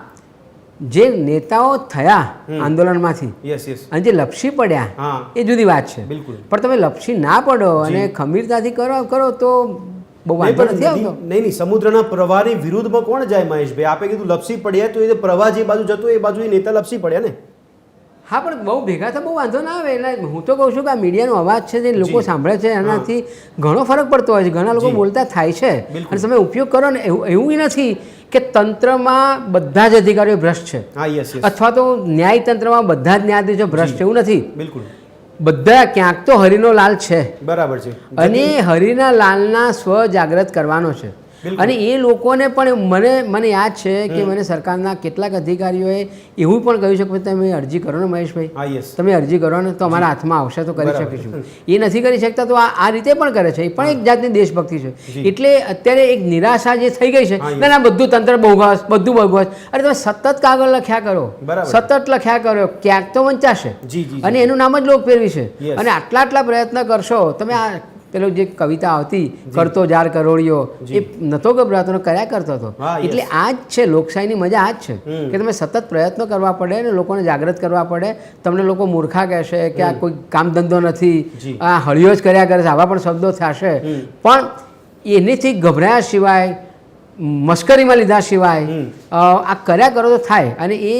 જે નેતાઓ થયા આંદોલનમાંથી યસ યસ. અને જે લપસી પડ્યા હા. એ જુદી વાત છે. બિલકુલ. પણ તમે લપસી ના પડો અને ખમીરતાથી કરો તો બહુ નહીં, વાંધો પણ નથી આવતો. નહીં સમુદ્રના પ્રવાહની વિરુદ્ધમાં કોણ જાય મહેશભાઈ? આપે કીધું લપસી પડ્યા, તો એ પ્રવાહ જે બાજુ જતો એ બાજુ એ નેતા લપસી પડ્યા ને. હા, પણ બહુ ભેગા તો બહુ વાંધો ના આવે. એટલે હું તો કહું છું કે આ મીડિયાનો અવાજ છે જે લોકો જી. સાંભળે છે એનાથી ઘણો ફરક પડતો હોય છે. ઘણા લોકો જી. બોલતા થાય છે બિલકુલ. અને તમે ઉપયોગ કરો ને એવું નથી કે તંત્રમાં બધા જ અધિકારીઓ ભ્રષ્ટ છે હા. Yes yes. અથવા તો ન્યાયતંત્રમાં બધા જ ન્યાયાધીશો ભ્રષ્ટ છે, એવું નથી. બિલકુલ. બધા ક્યાંક તો હરિનો લાલ છે બરાબર છે. અને હરિના લાલના સ્વ જાગૃત કરવાનો છે. અને એ લોકોને પણ મને યાદ છે કે મને સરકારના કેટલાક અધિકારીઓએ એવું પણ કહ્યું છે કે તમે અરજી કરો ને મહેશભાઈ, હા યસ, તમે અરજી કરો ને તો અમારા હાથમાં આવશે તો કરી શકીશું. એ નથી કરી શકતા તો આ રીતે પણ કરે છે. એ પણ એક જાતની દેશભક્તિ છે. એટલે અત્યારે એક નિરાશા જે થઈ ગઈ છે, ના બધું તંત્ર બોગસ, બધું બોગસ. અરે તમે સતત કાગળ લખ્યા કરો, સતત લખ્યા કરો, ક્યાંક તો વંચાશે. અને એનું નામ જ લોક ફેરવી છે. અને આટલા પ્રયત્ન કરશો તમે. આ પેલો જે કવિતા આવતી કરતો જાર કરોડિયો, એ નતો ગભરાતો, કર્યા કરતો હતો. એટલે આ જ છે લોકશાહીની મજા, આ જ છે કે તમે સતત પ્રયત્નો કરવા પડે અને લોકોને જાગૃત કરવા પડે. તમને લોકો મૂર્ખા કહેશે કે આ કોઈ કામ ધંધો નથી, આ હળિયો જ કર્યા કરે છે, આવા પણ શબ્દો થશે. પણ એનેથી ગભરાયા સિવાય, મશ્કરીમાં લીધા સિવાય આ કર્યા કરો તો થાય. અને એ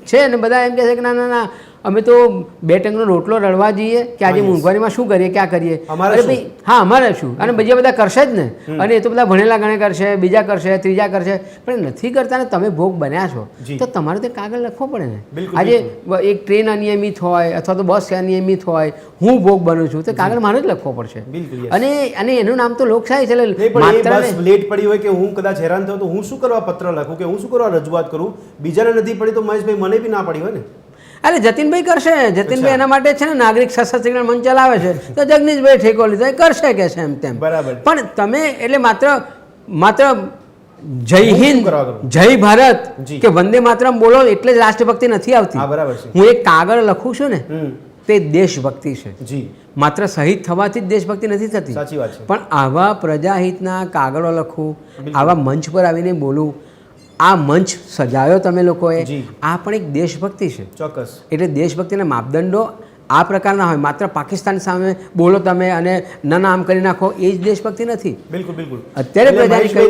છે ને બધા એમ કહે છે કે ના ના ના અમે તો 2 ટંકનો રોટલો રળવા જઈએ કે આજે મોંઘવારીમાં શું કરીએ, ક્યાં કરીએ. અરે ભાઈ હા અમારે શું, અને બીજા બધા કરશે જ ને. અને એ તો બધા ભણેલા ગણે કરશે, બીજા કરશે, ત્રીજા કરશે, પણ નથી કરતા ને તમે ભોગ બન્યા છો તો તમારે તો કાગળ લખવો પડે ને. આજે એક ટ્રેન અનિયમિત હોય અથવા તો બસ અનિયમિત હોય, હું ભોગ બનું છું તો કાગળ મારે જ લખવો પડશે. અને એનું નામ તો લોકશાહી છે. લેટ પડી હોય કે હું કદાચ હેરાન થયો તો હું શું કરવા પત્ર લખું, કે હું શું કરવા રજૂઆત કરું, બીજાને નથી પડી તો મહેશભાઈ મને બી ના પડી હોય ને. અરે જતીનભાઈ કરશે, જતીનભાઈ એના માટે છે ને નાગરિક સશક્તિકરણ મંચ ચલાવે છે, તો જગદીશભાઈ ઠેકો લીધો એ કરશે કે છે એમ તેમ. બરાબર. પણ તમે એટલે માત્ર જય હિન્દ, જય ભારત કે વંદે માતરમ બોલો એટલે જ રાષ્ટ્રભક્તિ નથી આવતી. હું એક કાગળ લખું છું ને તે દેશભક્તિ છે. માત્ર શહીદ થવાથી જ દેશભક્તિ નથી થતી. સાચી વાત છે. પણ આવા પ્રજાહિતના કાગળો લખવું, આવા મંચ પર આવીને બોલવું, આ મંચ સજાયો તમે લોકોએ, આ પણ એક દેશભક્તિ છે. ચોક્કસ. એટલે દેશભક્તિના માપદંડો આ પ્રકારના હોય. માત્ર પાકિસ્તાન સામે બોલો તમે અને નામ કરી નાખો એ જ દેશભક્તિ નથી. બિલકુલ બિલકુલ. અત્યારે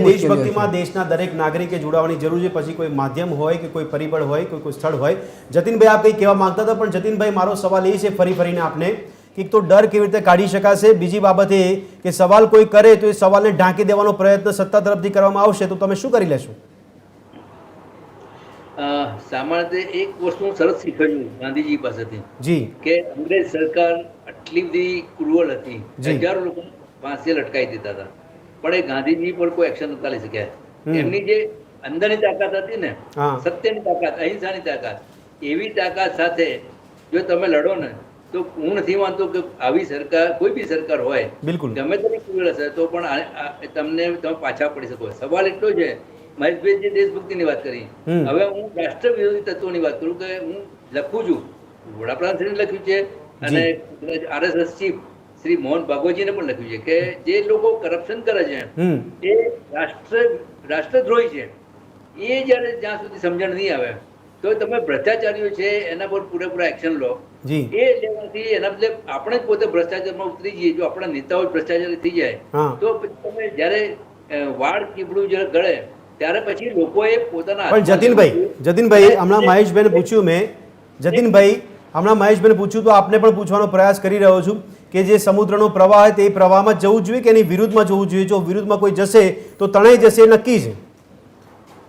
દેશભક્તિમાં દેશના દરેક નાગરિકે જોડાવાની જરૂર છે. પછી કોઈ માધ્યમ હોય કે કોઈ પરિબળ હોય, કોઈ સ્થળ હોય. જતીનભાઈ આપ કંઈ કહેવા માંગતા હતા, પણ જતીનભાઈ મારો સવાલ એ છે ફરીને આપને કે તો ડર કેવી રીતે કાઢી શકાશે. બીજી બાબત એ કે સવાલ કોઈ કરે તો એ સવાલને ઢાંકી દેવાનો પ્રયત્ન સત્તા તરફથી કરવામાં આવશે તો તમે શું કરી લેશો? સામાન્ય રીતે એક વસ્તુ હું સરસ શીખ્યું ગાંધીજી પાસેથી કે અંગ્રેજ સરકાર આટલી બધી ક્રુઅલ હતી, હજારો લોકો ફાંસીએ લટકાવી દીધા હતા, પણ એ ગાંધીજી પર કોઈ એક્શન નતા લઈ શક્યા. એમની જે અંદરની તાકાત હતી ને, સત્યની તાકાત, અહિંસાની તાકાત, એવી તાકાત સાથે જો તમે લડો ને તો હું નથી માનતો કે આવી સરકાર, કોઈ બી સરકાર હોય, ગમે તેની ક્રુઅલ હશે તો પણ તમે પાછા પડી શકો. સવાલ એટલો છે, મહેશભાઈ જે દેશભક્તિની વાત કરી, હવે હું રાષ્ટ્ર વિરોધી તત્વોની વાત કરું કે હું લખું છું, વડાપ્રધાન શ્રી લખ્યું છે અને RSS ચીફ શ્રી મોહન ભાગવતજીને પણ લખ્યું છે કે જે લોકો કરપ્શન કરે છે એ રાષ્ટ્રદ્રોહી છે. એ જયારે જ્યાં સુધી સમજણ નહીં આવે તો તમે ભ્રષ્ટાચારીઓ છે એના પર પૂરેપૂરા એક્શન લો. એ લેવાથી એના બદલે આપણે જ પોતે ભ્રષ્ટાચારમાં ઉતરી જઈએ. જો આપણા નેતાઓ ભ્રષ્ટાચારી થઈ જાય તો પછી તમે જયારે વાળ કીબડું જયારે ગળે ત્યારે પછી લોકોએ પોતાના. પણ જતીનભાઈ હમણાં મહેશભાઈને પૂછ્યું મેં, હમણાં મહેશભાઈને પૂછ્યું તો આપને પણ પૂછવાનો પ્રયાસ કરી રહ્યો છું કે જે સમુદ્રનો પ્રવાહ તે પ્રવાહમાં જવું જોઈએ કે એની વિરુદ્ધમાં જવું જોઈએ? જો વિરુદ્ધમાં કોઈ જશે તો તણાઈ જશે, નક્કી છે.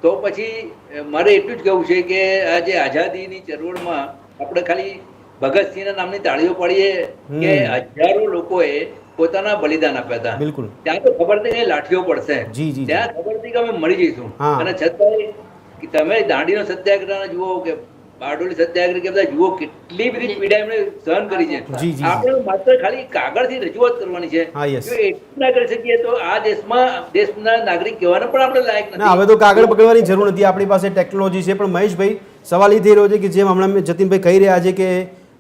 તો પછી મારે એટલું જ કહેવું છે કે આ જે આઝાદીની ચળવળમાં આપણે ખાલી ભગતસિંહના નામની તાળીઓ પાડીએ કે હજારો લોકોએ પોતાના બલિદાન આપ્યા હતા. બિલકુલ. ત્યાં તો ખબર હતી કે લાઠીઓ પડશે, ત્યાં ખબર હતી કે અમે મરી જઈશું, અને છતાંય તમે દાંડીનો સત્યાગ્રહ જુઓ કે બારડોલી સત્યાગ્રહ કે બધા જુઓ, કેટલી બધી પીડા એમણે સહન કરી છે. આપણે માત્ર ખાલી કાગળથી રજૂઆત કરવાની છે. જો એટલું ના કરી શકીએ તો આ દેશના નાગરિક કહેવાના પણ આપણે લાયક નથી. હવે તો કાગળ પકડવાની જરૂર નથી, આપણી પાસે ટેકનોલોજી છે. પણ મહેશભાઈ સવાલ એ થઈ રહ્યો છે કે જેમ હમણાં જતીનભાઈ કહી રહ્યા છે કે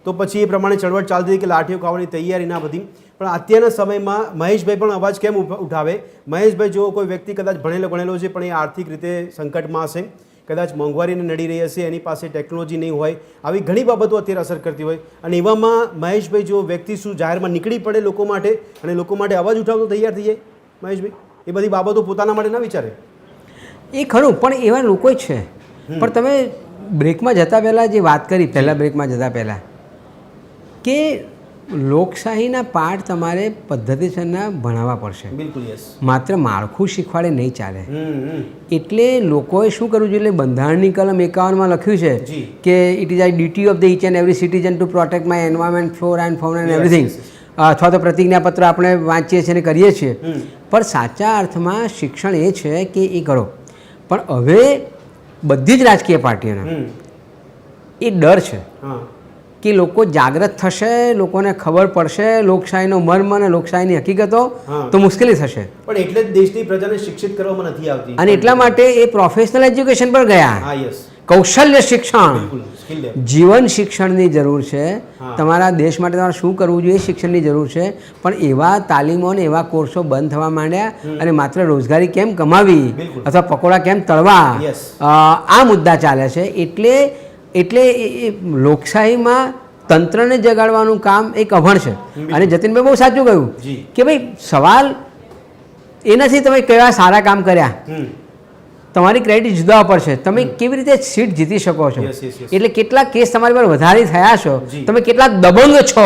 તો પછી એ પ્રમાણે ચળવળ ચાલતી કે લાઠીઓ ખાવાની તૈયારી ના બધી, પણ અત્યારના સમયમાં મહેશભાઈ પણ અવાજ કેમ ઉઠાવે? મહેશભાઈ જો કોઈ વ્યક્તિ કદાચ ભણેલો છે પણ એ આર્થિક રીતે સંકટમાં હશે, કદાચ મોંઘવારીને નડી રહી હશે, એની પાસે ટેકનોલોજી નહીં હોય, આવી ઘણી બાબતો અત્યારે અસર કરતી હોય, અને એવામાં મહેશભાઈ જો વ્યક્તિ શું જાહેરમાં નીકળી પડે લોકો માટે અને લોકો માટે અવાજ ઉઠાવતો તૈયાર થઈ જાય, મહેશભાઈ એ બધી બાબતો પોતાના માટે ના વિચારે? એ ખરું, પણ એવા લોકો છે. પણ તમે બ્રેકમાં જતા પહેલાં જે વાત કરી, પહેલાં બ્રેકમાં જતા પહેલાં કે લોકશાહીના પાઠ તમારે પદ્ધતિસરના ભણાવવા પડશે. બિલકુલ યસ. માત્ર માળખું શીખવાડે નહીં ચાલે. એટલે લોકોએ શું કરવું જોઈએ? બંધારણની કલમ 51માં લખ્યું છે કે it is I duty of the each and every citizen to protect my environment, flora and fauna and everything. અથવા તો પ્રતિજ્ઞાપત્ર આપણે વાંચીએ છીએ અને કરીએ છીએ, પણ સાચા અર્થમાં શિક્ષણ એ છે કે એ કરો. પણ હવે બધી જ રાજકીય પાર્ટીઓના એ ડર છે હા કે લોકો જાગૃત થશે, લોકોને ખબર પડશે લોકશાહીનો મર્મ અને લોકશાહીની હકીકતો, હા. તો મુશ્કેલી થશે. પણ એટલે જ દેશની પ્રજાને શિક્ષિત કરવામાં નથી આવતી અને એટલા માટે એ પ્રોફેશનલ એજ્યુકેશન પર ગયા. હા યસ કૌશલ્ય શિક્ષણ, બિલકુલ સ્કિલ ડેવલપ. જીવન શિક્ષણની જરૂર છે. હા. તમારા દેશ માટે તમારે શું કરવું જોઈએ એ શિક્ષણની જરૂર છે. પણ એવા તાલીમો અને એવા કોર્સો બંધ થવા માંડ્યા અને માત્ર રોજગારી કેમ કમાવી બિલકુલ. અથવા પકોડા કેમ તળવા, Yes. આ મુદ્દા ચાલે છે. એટલે એ લોકશાહીમાં તંત્રને જગાડવાનું કામ એક અભણ છે. અને જતીનભાઈ બહુ સાચું કહ્યું જી. કે ભાઈ સવાલ એ નથી તમે કેવા સારા કામ કર્યા, તમારી ક્રેડિટ જુદા ઉપર છે, તમે કેવી રીતે સીટ જીતી શકો છો, Yes, yes, yes. એટલે કેટલા કેસ તમારી પર વધારે થયા છો, જી. તમે કેટલા દબંગ છો,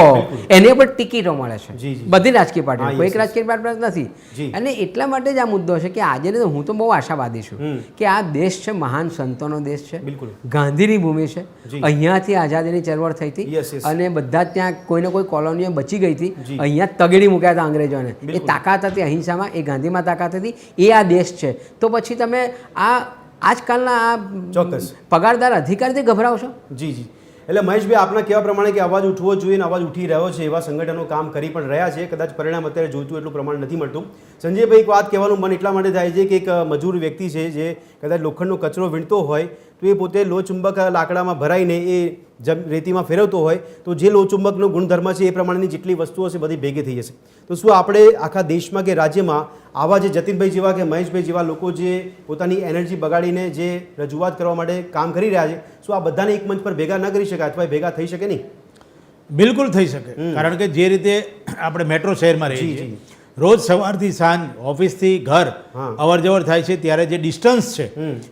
એની પર ટિકિટો મળે છે. જી, જી. બધી રાજકીય હા, પાર્ટીઓ, yes, કોઈ yes. રાજકીય પાર્ટી નથી. જી. અને એટલા માટે જ આ મુદ્દો છે કે આજે ને હું તો બહુ આશાવાદી છું કે આ દેશ છે મહાન સંતોનો દેશ છે, બિલકુલ. ગાંધીની ભૂમિ છે, જી. અહીંયાથી આઝાદીની ચળવળ થઈ હતી Yes, yes. અને બધા જ ત્યાં કોઈને કોઈ કોલોનીઓ બચી ગઈ હતી, જી. અહીંયા જ તગેડી મૂક્યા હતા અંગ્રેજોને. એ બિલકુલ. તાકાત હતી અહિંસામાં, એ ગાંધીમાં તાકાત હતી, એ આ દેશ છે. તો પછી તમે આજકાલના આ ચોક્કસ. પગારદાર અધિકારીથી ગભરાવશો? જી જી એટલે મહેશભાઈ આપના કહેવા પ્રમાણે કે અવાજ ઉઠવો જોઈએ અને અવાજ ઉઠી રહ્યો છે, એવા સંગઠનો કામ કરી પણ રહ્યા છે. કદાચ પરિણામ અત્યારે જોઈતું એટલું પ્રમાણ નથી મળતું. સંજયભાઈ એક વાત કહેવાનું મન એટલા માટે થાય છે કે એક મજૂર વ્યક્તિ છે જે કદાચ લોખંડનો કચરો વીણતો હોય તો એ પોતે લોહચુંબક લાકડામાં ભરાઈને એ રેતીમાં ફેરવતો હોય તો જે લોહચુંબકનો ગુણધર્મ છે એ પ્રમાણેની જેટલી વસ્તુઓ છે બધી ભેગી થઈ જશે. તો શું આપણે આખા દેશમાં કે રાજ્યમાં આવા જે જતીનભાઈ જેવા કે મહેશભાઈ જેવા લોકો જે પોતાની એનર્જી બગાડીને જે રજૂઆત કરવા માટે કામ કરી રહ્યા છે, શું આ બધાને એક મંચ પર ભેગા ન કરી શકાય અથવા ભેગા થઈ શકે નહીં? બિલકુલ થઈ શકે. કારણ કે જે રીતે આપણે મેટ્રો શહેરમાં રહીએ જી, છીએ, રોજ સવારથી સાંજ ઓફિસથી ઘર હા. અવર જવર થાય છે, ત્યારે જે ડિસ્ટન્સ છે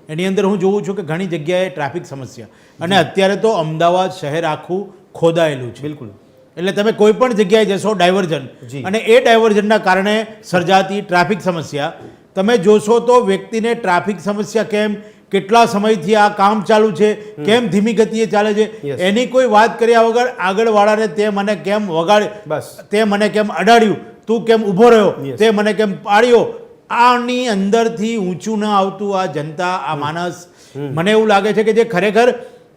એની અંદર હું જોઉં છું કે ઘણી જગ્યાએ ટ્રાફિક સમસ્યા, અને અત્યારે તો અમદાવાદ શહેર આખું ખોદાયેલું છે. બિલકુલ. એટલે તમે કોઈ પણ જગ્યાએ જશો ડાયવર્ઝન, જી. અને એ ડાયવર્ઝનના કારણે સર્જાતી ટ્રાફિક સમસ્યા તમે જોશો તો વ્યક્તિને ટ્રાફિક સમસ્યા કેમ, કેટલા સમયથી આ કામ ચાલુ છે, કેમ ધીમી ગતિએ ચાલે છે, Yes. એની કોઈ વાત કર્યા વગર આગળવાળાને તે મને કેમ વગાડ, બસ. તે મને કેમ અડાડ્યું, તું કેમ ઊભો રહ્યો, Yes. તે મને કેમ પાડ્યો, આની અંદરથી ઊંચું ન આવતું આ જનતા, આ માણસ, મને એવું લાગે છે કે જે ખરેખર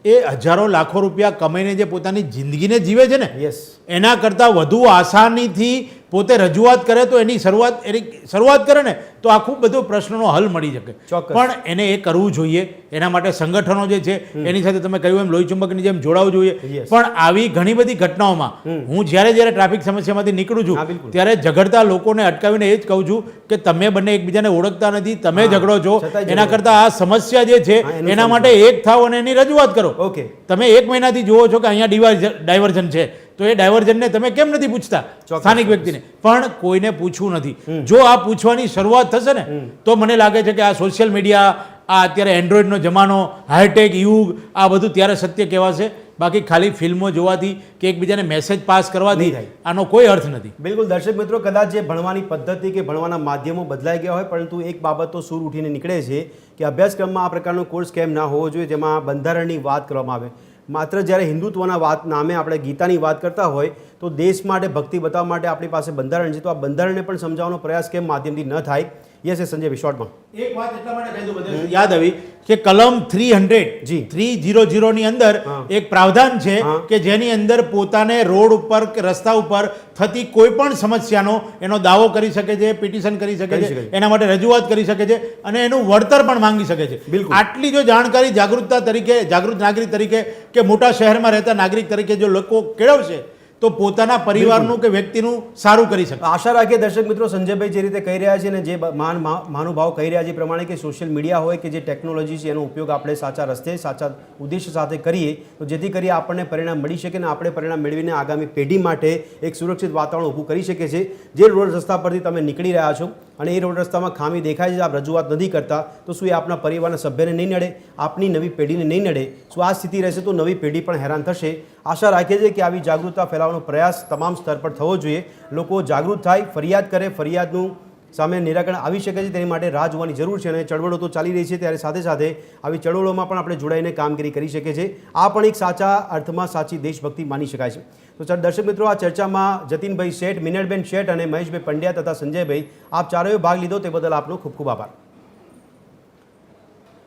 એ હજારો લાખો રૂપિયા કમાઈને જે પોતાની જિંદગીને જીવે છે ને, યસ એના કરતાં વધુ આસાનીથી પોતે રજૂઆત કરે તો એની શરૂઆત કરે ને તો આખું બધું પ્રશ્નનો હલ મળી શકે. ચોક્કસ. પણ એને એ કરવું જોઈએ. એના માટે સંગઠનો જે છે એની સાથે તમે કહ્યું એમ લોહીચુંબકની જેમ જોડાવું જોઈએ. Yes. પણ આવી ઘણી બધી ઘટનાઓમાં હું જ્યારે ટ્રાફિક સમસ્યામાંથી નીકળું હા, છું બિલકુલ. ત્યારે ઝઘડતા લોકોને અટકાવીને એ જ કહું છું કે તમે બંને એકબીજાને ઓળખતા નથી, તમે હા, ઝઘડો છો, છતાંય એના ઝઘડો. કરતાં આ સમસ્યા જે છે હા, એનું એના સમજો. માટે એક થાવ અને એની રજૂઆત કરો. ઓકે. તમે એક મહિનાથી જુઓ છો કે અહીંયા ડાયવર્ઝન છે, તો એ ડાયવર્ઝનને તમે કેમ નથી પૂછતા ચોક્કસ, સ્થાનિક વ્યક્તિને? પણ કોઈને પૂછવું નથી. જો આ પૂછવાની શરૂઆત થશે ને તો મને લાગે છે કે આ સોશિયલ મીડિયા, આ અત્યારે એન્ડ્રોઈડનો જમાનો, હાઈટેક યુગ, આ બધું ત્યારે સત્ય કહેવાશે. બાકી ખાલી ફિલ્મો જોવાથી કે એકબીજાને મેસેજ પાસ કરવાથી નહીં થાય. આનો કોઈ અર્થ નથી. બિલકુલ. દર્શક મિત્રો, કદાચ જે ભણવાની પદ્ધતિ કે ભણવાના માધ્યમો બદલાઈ ગયા હોય, પરંતુ એક બાબત તો સૂર ઉઠીને નીકળે છે કે અભ્યાસક્રમમાં આ પ્રકારનો કોર્સ કેમ ના હોવો જોઈએ જેમાં બંધારણની વાત કરવામાં આવે. માત્ર જ્યારે હિન્દુત્વના વાત નામે આપણે ગીતાની વાત કરતા હોય તો દેશ માટે ભક્તિ બતાવવા માટે આપણી પાસે બંધારણ છે, તો આ બંધારણને પણ સમજાવવાનો પ્રયાસ કેમ માધ્યમથી ન થાય? યસ સંજય શોર્ટમાં એક વાત એટલા માટે કહી દઉં બધાને યાદ આવી કે કલમ 300 ની અંદર હા. એક પ્રાવધાન છે હા. કે જેની અંદર પોતાને રોડ ઉપર કે રસ્તા ઉપર થતી કોઈ પણ સમસ્યાનો એનો દાવો કરી શકે છે, પિટિશન કરી શકે કરી છે, શકે છે. એના માટે રજૂઆત કરી શકે છે અને એનું વળતર પણ માંગી શકે છે. બિલકુલ. આટલી જો જાણકારી જાગૃત નાગરિક તરીકે કે મોટા શહેરમાં રહેતા નાગરિક તરીકે જો લોકો કેળવશે તો પોતાના પરિવારનું કે વ્યક્તિનું સારું કરી શકે. આશા રાખીએ દર્શક મિત્રો, સંજયભાઈ જે રીતે કહી રહ્યા છે ને જે મહાનુભાવ કહી રહ્યા છે એ પ્રમાણે કે સોશિયલ મીડિયા હોય કે જે ટેકનોલોજી છે એનો ઉપયોગ આપણે સાચા રસ્તે સાચા ઉદ્દેશ્ય સાથે કરીએ તો જેથી કરી આપણને પરિણામ મળી શકે ને આપણે પરિણામ મેળવીને આગામી પેઢી માટે એક સુરક્ષિત વાતાવરણ ઊભું કરી શકે છે. જે રોડ રસ્તા પરથી તમે નીકળી રહ્યા છો અને એ રોડ રસ્તામાં ખામી દેખાય છે, આપ રજૂઆત નથી કરતા, તો શું એ આપના પરિવારના સભ્યને નહીં નડે, આપની નવી પેઢીને નહીં નડે? શું આ સ્થિતિ રહેશે તો નવી પેઢી પણ હેરાન થશે. આશા રાખીએ છીએ કે આવી જાગૃતતા ફેલાવવાનો પ્રયાસ તમામ સ્તર પર થવો જોઈએ. લોકો જાગૃત થાય, ફરિયાદ કરે, ફરિયાદનું સામે નિરાકરણ આવી શકે છે તેની માટે રાહ જોવાની જરૂર છે અને ચળવળો તો ચાલી રહી છે ત્યારે સાથે સાથે આવી ચળવળોમાં પણ આપણે જોડાઈને કામગીરી કરી શકીએ છીએ. આ પણ એક સાચા અર્થમાં સાચી દેશભક્તિ માની શકાય છે. તો દર્શક મિત્રો, આ ચર્ચામાં જતીનભાઈ શેઠ, મિનળબેન શેઠ અને મહેશભાઈ પંડ્યા તથા સંજયભાઈ આપ ચારેય ભાગ લીધો તે બદલ આપનો ખૂબ ખૂબ આભાર.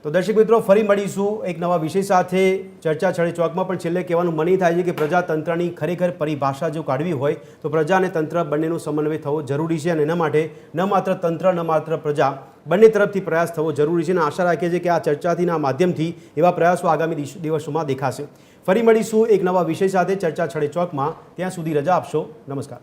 તો દર્શક મિત્રો, ફરી મળીશું એક નવા વિષય સાથે. ચર્ચા છડે ચોકમાં પણ છેલ્લે કહેવાનું મન થાય છે કે પ્રજાતંત્રની ખરેખર પરિભાષા જો કાઢવી હોય તો પ્રજા અને તંત્ર બંનેનો સમન્વય થવો જરૂરી છે અને એના માટે ન માત્ર તંત્ર ન માત્ર પ્રજા બંને તરફથી પ્રયાસ થવો જરૂરી છે અને આશા રાખીએ છીએ કે આ ચર્ચાથી આ માધ્યમથી એવા પ્રયાસો આગામી દિવસોમાં દેખાશે. ફરી મળીશું એક નવા વિષય સાથે ચર્ચા છડે ચોકમાં. ત્યાં સુધી રજા આપશો. નમસ્કાર.